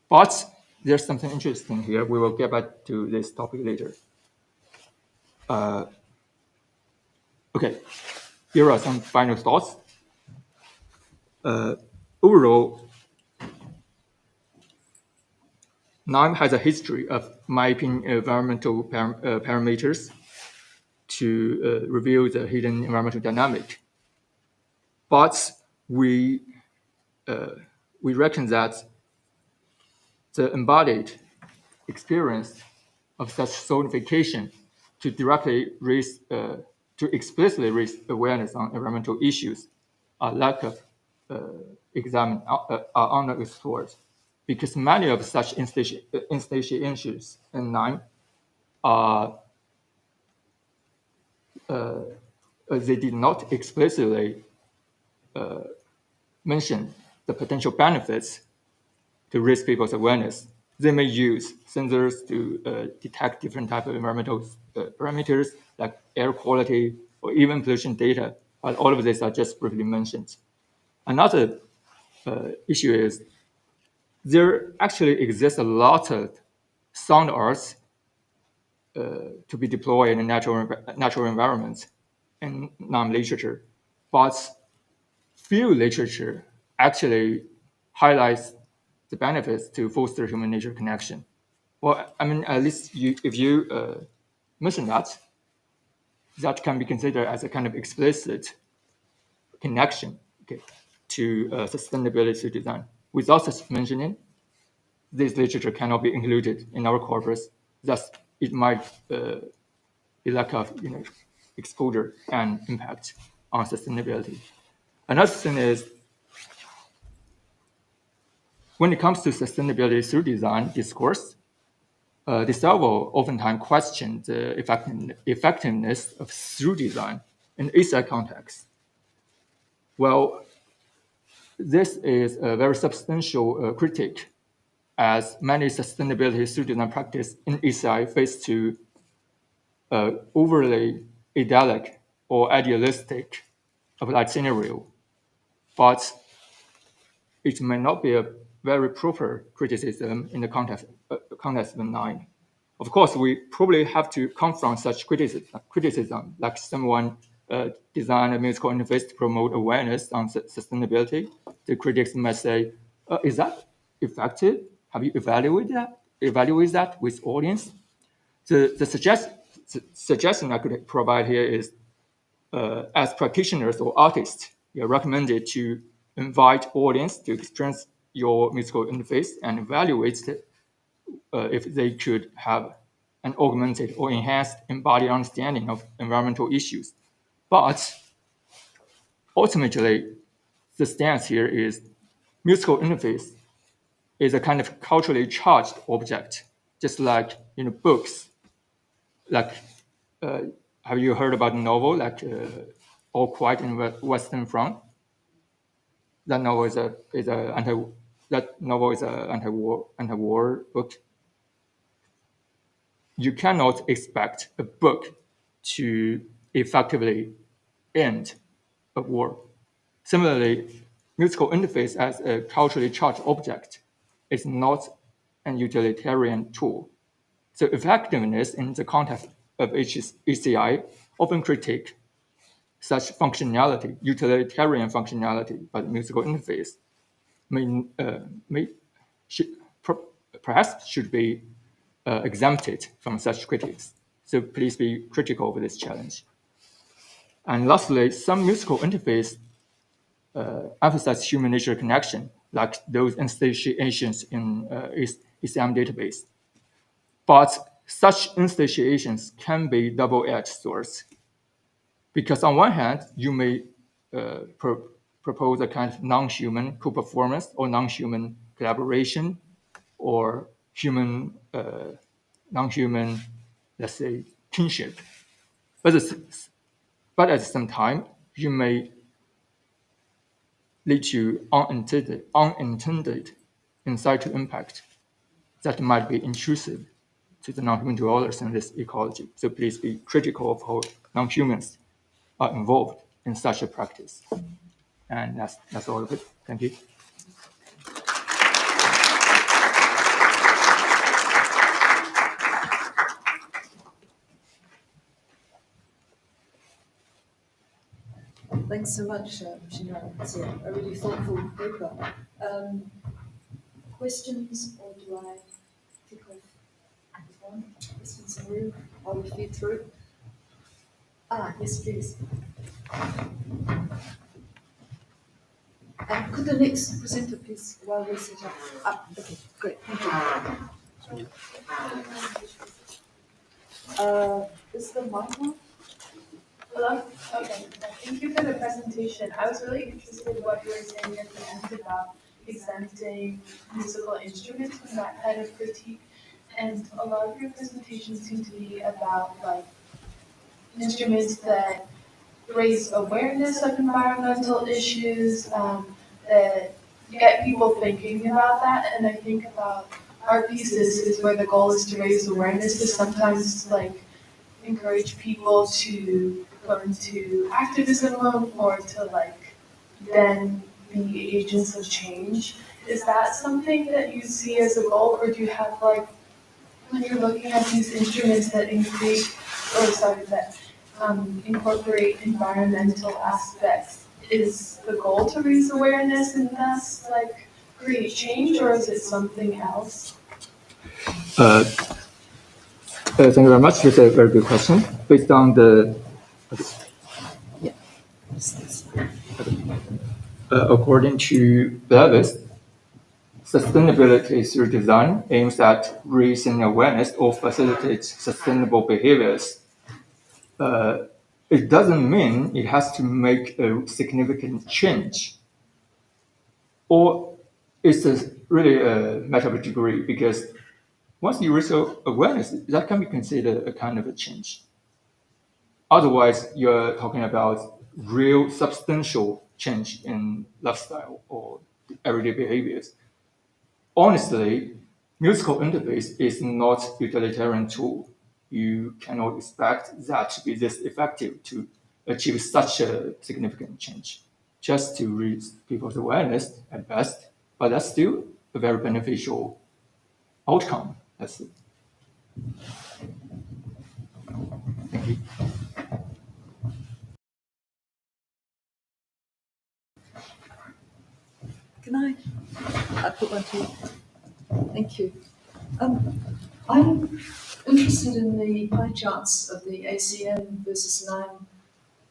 But there's something interesting here. We will get back to this topic later. Okay, here are some final thoughts. Overall, NIME has a history of mapping environmental parameters to reveal the hidden environmental dynamic. But we reckon that the embodied experience of such zonification to directly raise, to explicitly raise awareness on environmental issues are lack of examined, are underexplored, because many of such instantiations in NIME are they did not explicitly mention the potential benefits to raise people's awareness. They may use sensors to detect different types of environmental parameters like air quality or even pollution data, but all of these are just briefly mentioned. Another issue is there actually exists a lot of sound arts to be deployed in natural environments in NIME literature, but few literature actually highlights the benefits to foster human-nature connection. Well, I mean, at least if you mention that, that can be considered as a kind of explicit connection, okay, to sustainability design. Without such mentioning, this literature cannot be included in our corpus. Thus, it might be lack of exposure and impact on sustainability. Another thing is, when it comes to sustainability through design discourse, the Salvo oftentimes question the effectiveness of through design in ESI context. Well, this is a very substantial critique, as many sustainability through design practice in ESI face to overly idyllic or idealistic applied scenario, but it may not be a very proper criticism in the context of NIME. Of course, we probably have to confront such criticism, like someone designed a musical interface to promote awareness on sustainability. The critics might say, is that effective? Have you evaluated that with audience? The suggestion I could provide here is, as practitioners or artists, you're recommended to invite audience to experience your musical interface and evaluate if they could have an augmented or enhanced embodied understanding of environmental issues. But ultimately, the stance here is musical interface is a kind of culturally charged object, just like books. Like, have you heard about a novel like All Quiet in Western Front? That novel is an anti-war book. You cannot expect a book to effectively end a war. Similarly, musical interface as a culturally charged object is not an utilitarian tool. So effectiveness in the context of HCI often critique such functionality, utilitarian functionality, but musical interface perhaps should be exempted from such critics. So please be critical of this challenge. And lastly, some musical interface emphasize human-nature connection, like those instantiations in ECM database. But such instantiations can be double-edged swords, because on one hand, you may propose a kind of non-human co-performance or non-human collaboration or human, non-human, let's say, kinship. But at the same time, you may lead to unintended incidental impact that might be intrusive to the non-human dwellers in this ecology. So please be critical of how non-humans are involved in such a practice. And that's all of it. Thank you. Thanks so much, Xinran. It's a really thoughtful paper. Questions, or do I kick off with one? Questions in the room while we feed through? Yes, please. Could the next presenter please, while we set up? Okay, great, thank you. Is the mic on? Hello? Okay. Thank you for the presentation. I was really interested in what you were saying at the end about exempting musical instruments from that kind of critique. And a lot of your presentations seem to be about like instruments that raise awareness of environmental issues, that get people thinking about that. And I think about art pieces is where the goal is to raise awareness, to sometimes like encourage people to go into activism mode or to like then be agents of change. Is that something that you see as a goal, or do you have like when you're looking at these instruments that incorporate environmental aspects, is the goal to raise awareness and thus like create change, or is it something else? Thank you very much. This is a very good question. Based on the according to Davis, sustainability through design aims at raising awareness or facilitates sustainable behaviors. It doesn't mean it has to make a significant change, or it's really a matter of degree, because once you raise awareness, that can be considered a kind of a change. Otherwise, you're talking about real substantial change in lifestyle or everyday behaviors. Honestly, musical interface is not a utilitarian tool. You cannot expect that to be this effective to achieve such a significant change. Just to raise people's awareness at best, but that's still a very beneficial outcome. That's it. Thank you. Can I put one to you? Thank you. I'm interested in the pie charts of the ACM versus NIME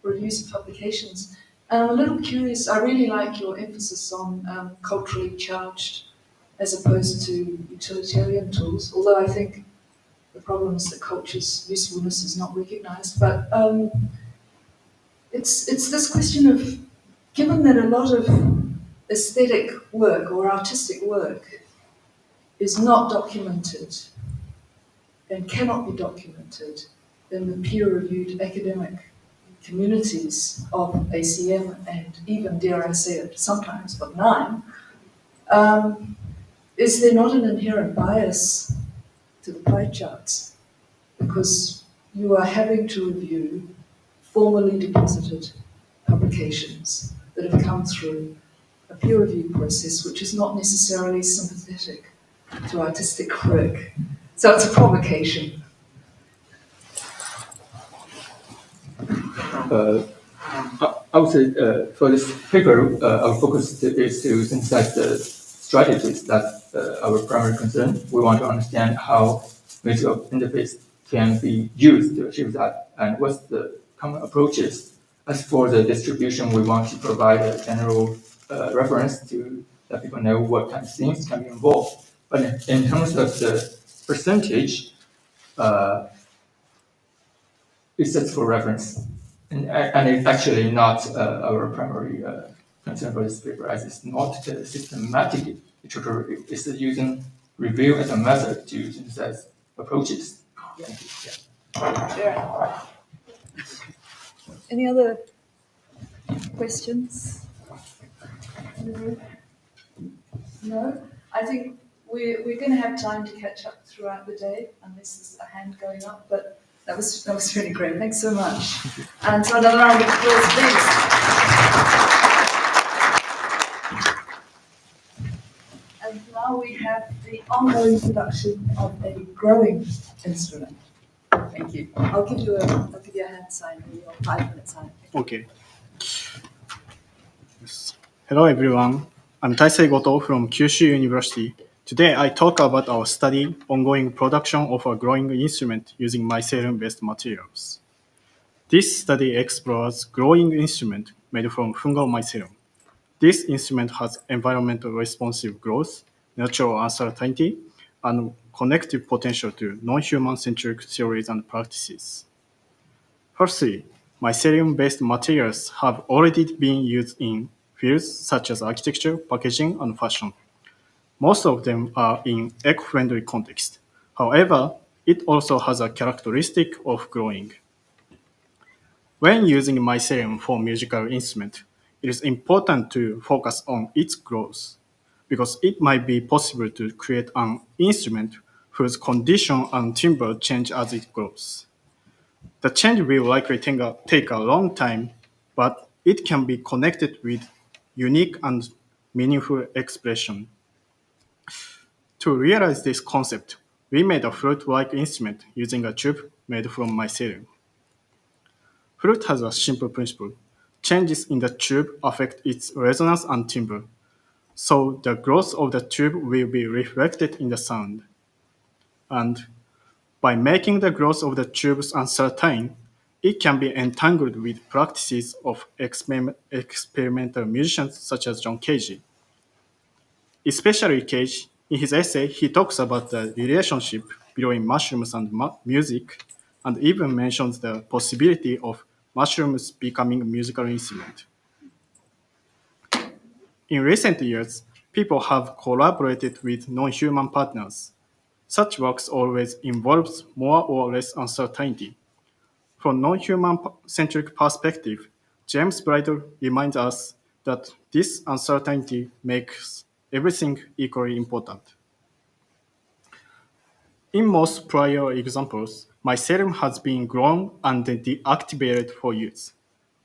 reviews of publications. And I'm a little curious, I really like your emphasis on culturally charged as opposed to utilitarian tools, although I think the problem is that culture's usefulness is not recognized. But it's this question of, given that a lot of aesthetic work or artistic work is not documented and cannot be documented in the peer-reviewed academic communities of ACM and even, dare I say it, sometimes of NIME, is there not an inherent bias to the pie charts? Because you are having to review formally deposited publications that have come through a peer review process which is not necessarily sympathetic to artistic work. So it's a provocation. I would say for this paper, our focus is to synthesize the strategies that our primary concern. We want to understand how musical interface can be used to achieve that, and what's the common approaches. As for the distribution, we want to provide a general reference to that people know what kind of things can be involved. But in terms of the percentage, it's just for reference. And it's actually not our primary concern for this paper, as it's not the systematic literature. It's using review as a method to synthesize approaches. Yeah. Any other questions? No? I think we're going to have time to catch up throughout the day, unless there's a hand going up, but that was really great. Thanks so much. And so another round of applause, please. And now we have the ongoing production of a growing instrument. Thank you. I'll give you a hand sign, or your 5-minute sign. Okay. Yes. Hello, everyone. I'm Taisei GOTO from Kyushu University. Today, I talk about our study, ongoing production of a growing instrument using mycelium-based materials. This study explores growing instrument made from fungal mycelium. This instrument has environmental responsive growth, natural uncertainty, and connective potential to non-human centric theories and practices. Firstly, mycelium-based materials have already been used in fields such as architecture, packaging, and fashion. Most of them are in eco-friendly context. However, it also has a characteristic of growing. When using mycelium for musical instrument, it is important to focus on its growth, because it might be possible to create an instrument whose condition and timbre change as it grows. The change will likely take a long time, but it can be connected with unique and meaningful expression. To realize this concept, we made a flute-like instrument using a tube made from mycelium. Flute has a simple principle. Changes in the tube affect its resonance and timbre, so the growth of the tube will be reflected in the sound. And by making the growth of the tubes uncertain, it can be entangled with practices of experimental musicians such as John Cage. Especially Cage, in his essay, he talks about the relationship between mushrooms and music, and even mentions the possibility of mushrooms becoming a musical instrument. In recent years, people have collaborated with non-human partners. Such works always involves more or less uncertainty. From non-human centric perspective, James Bridle reminds us that this uncertainty makes everything equally important. In most prior examples, mycelium has been grown and then deactivated for use.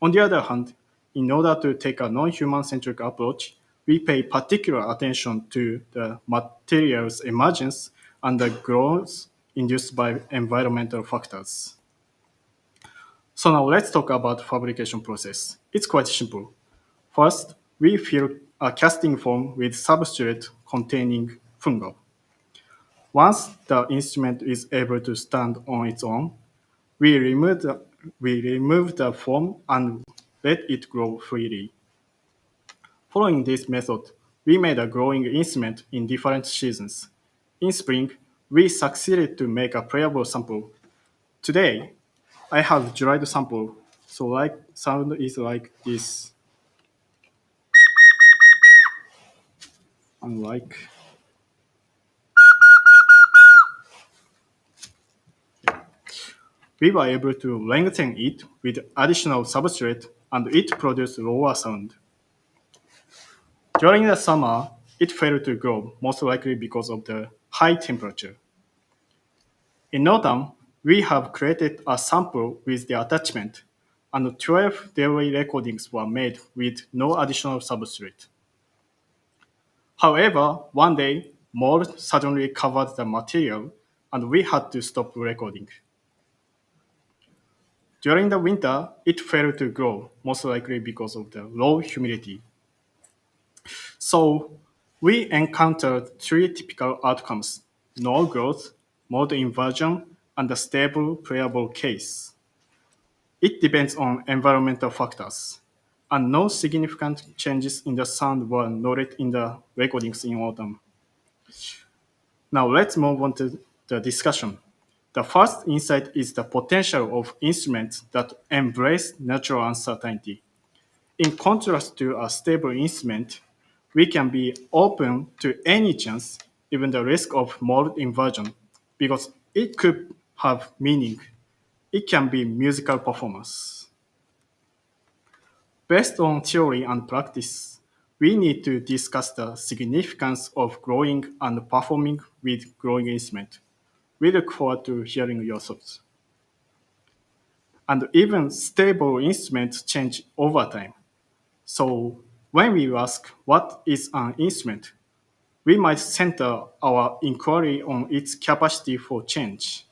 On the other hand, in order to take a non-human centric approach, we pay particular attention to the material's emergence and the growth induced by environmental factors. So now let's talk about fabrication process. It's quite simple. First, we fill a casting foam with substrate containing fungal. Once the instrument is able to stand on its own, we remove the foam and let it grow freely. Following this method, we made a growing instrument in different seasons. In spring, we succeeded to make a playable sample. Today, I have dried sample, so sound is like this. Unlike we were able to lengthen it with additional substrate, and it produced lower sound. During the summer, it failed to grow, most likely because of the high temperature. In autumn, we have created a sample with the attachment, and 12 daily recordings were made with no additional substrate. However, one day, mold suddenly covered the material, and we had to stop recording. During the winter, it failed to grow, most likely because of the low humidity. So, we encountered three typical outcomes: no growth, mold inversion, and a stable playable case. It depends on environmental factors. and no significant changes in the sound were noted in the recordings in autumn. Now let's move on to the discussion. The first insight is the potential of instruments that embrace natural uncertainty. In contrast to a stable instrument, we can be open to any chance, even the risk of mold inversion, because it could have meaning. It can be musical performance. Based on theory and practice, we need to discuss the significance of growing and performing with growing instrument. We look forward to hearing your thoughts. And even stable instruments change over time. So when we ask what is an instrument, we might center our inquiry on its capacity for change.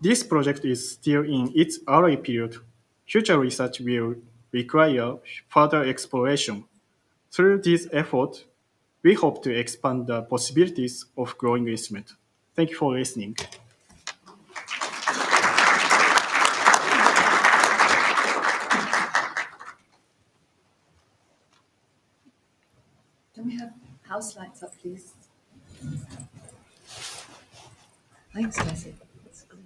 This project is still in its early period. Future research will require further exploration. Through this effort, we hope to expand the possibilities of growing instrument. Thank you for listening. Can we have house lights up, please? Thanks, Taisei. That's great.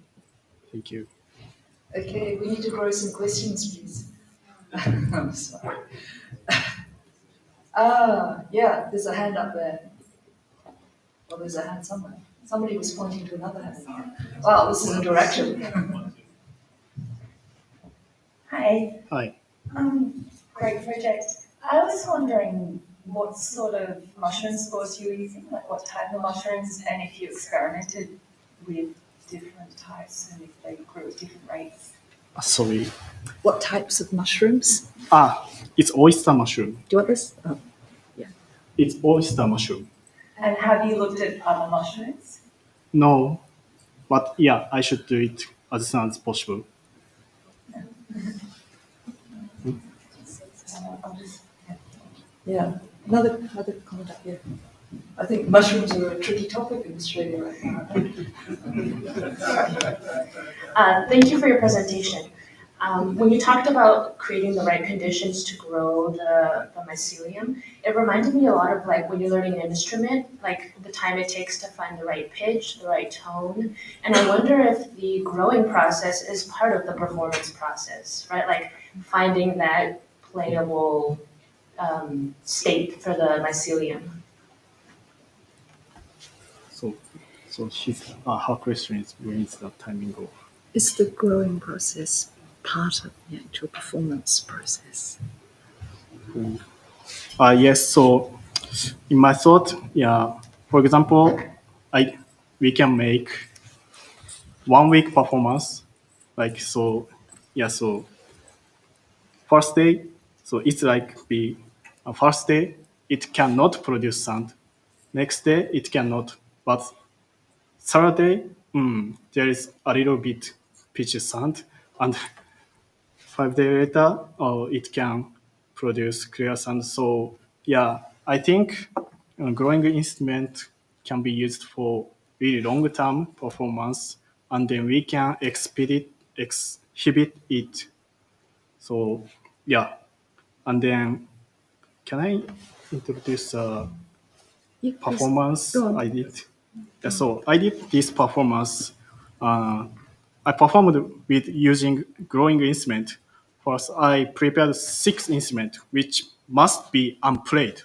Thank you. Okay, we need to grow some questions, please. I'm sorry. Yeah, there's a hand up there. Well, there's a hand somewhere. Somebody was pointing to another hand. Wow, this is a direction. Hi. Hi. Great project. I was wondering what sort of mushroom spores you were using, like what type of mushrooms, and if you experimented with different types and if they grew at different rates. Sorry. What types of mushrooms? It's oyster mushroom. Do you want this? Oh, yeah. It's oyster mushroom. And have you looked at other mushrooms? No, but yeah, I should do it as soon as possible. Yeah. Another comment up here. I think mushrooms are a tricky topic in Australia right now. Thank you for your presentation. When you talked about creating the right conditions to grow the mycelium, it reminded me a lot of like when you're learning an instrument, like the time it takes to find the right pitch, the right tone. And I wonder if the growing process is part of the performance process, right? Like finding that playable state for the mycelium. So her question is when is the timing of? Is the growing process part of the actual performance process? Yes. So in my thought, for example, we can make 1 week performance, like so. So first day, so it's like first day it cannot produce sound. Next day it cannot, but third day there is a little bit pitch sound, and 5 days later it can produce clear sound. So I think growing instrument can be used for really long-term performance, and then we can exhibit it. So and then can I introduce performance I did? So I did this performance. I performed with using growing instrument. First, I prepared 6 instruments, which must be unplayed.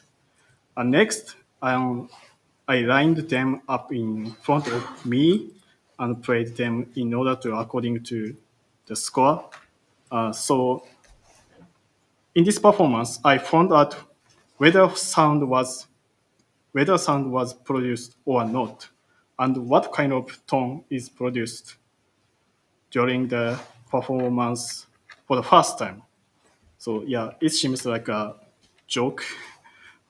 And next, I lined them up in front of me and played them in order to according to the score. So in this performance, I found out whether sound was produced or not, and what kind of tone is produced during the performance for the first time. So it seems like a joke,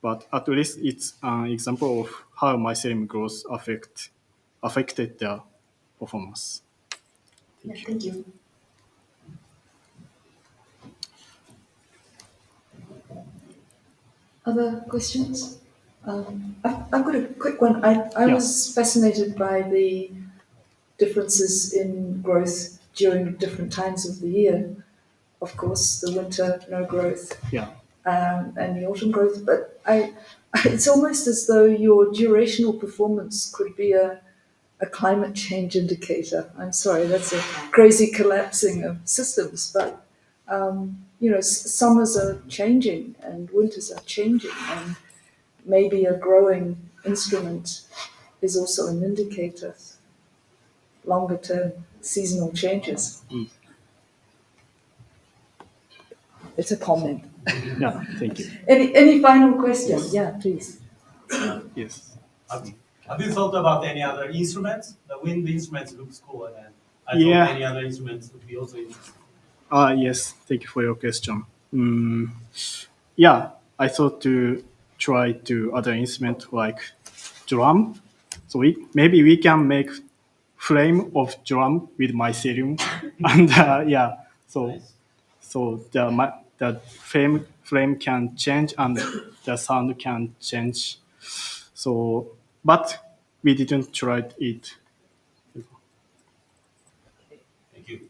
but at least it's an example of how mycelium growth affected their performance. Thank you. Other questions? I've got a quick one. I was fascinated by the differences in growth during different times of the year. of course, the winter no growth. Yeah. And the autumn growth, but it's almost as though your durational performance could be a climate change indicator. I'm sorry, that's a crazy collapsing of systems, but summers are changing and winters are changing, and maybe a growing instrument is also an indicator, longer term seasonal changes. It's a comment. Yeah, thank you. Any final question? Yeah, please. Yes. Have you thought about any other instruments? The wind instruments looks cool, and then I Yeah. thought any other instruments would be also interesting. Yes, thank you for your question. Yeah, I thought to try to other instrument like drum. So maybe we can make frame of drum with mycelium, and yeah, so the frame can change and the sound can change. So, but we didn't try it. Thank you.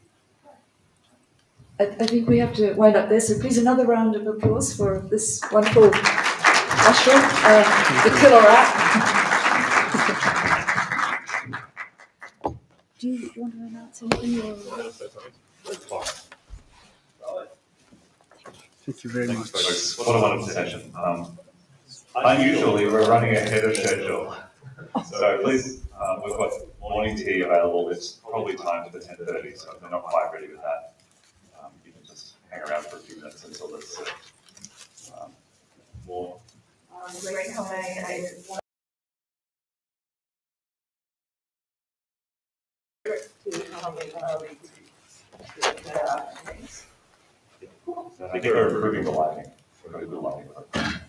I think we have to wind up there, so please another round of applause for this wonderful mushroom, the killer app. Do you want to announce anything? Thank you very much. Folks, what a wonderful session. Unusually, we're running ahead of schedule. So please, we've got morning tea available. It's probably timed for 10:30, so if they're not quite ready with that, you can just hang around for a few minutes until there's more. Great comment. I think we're improving the lighting. We're going to do lighting with it.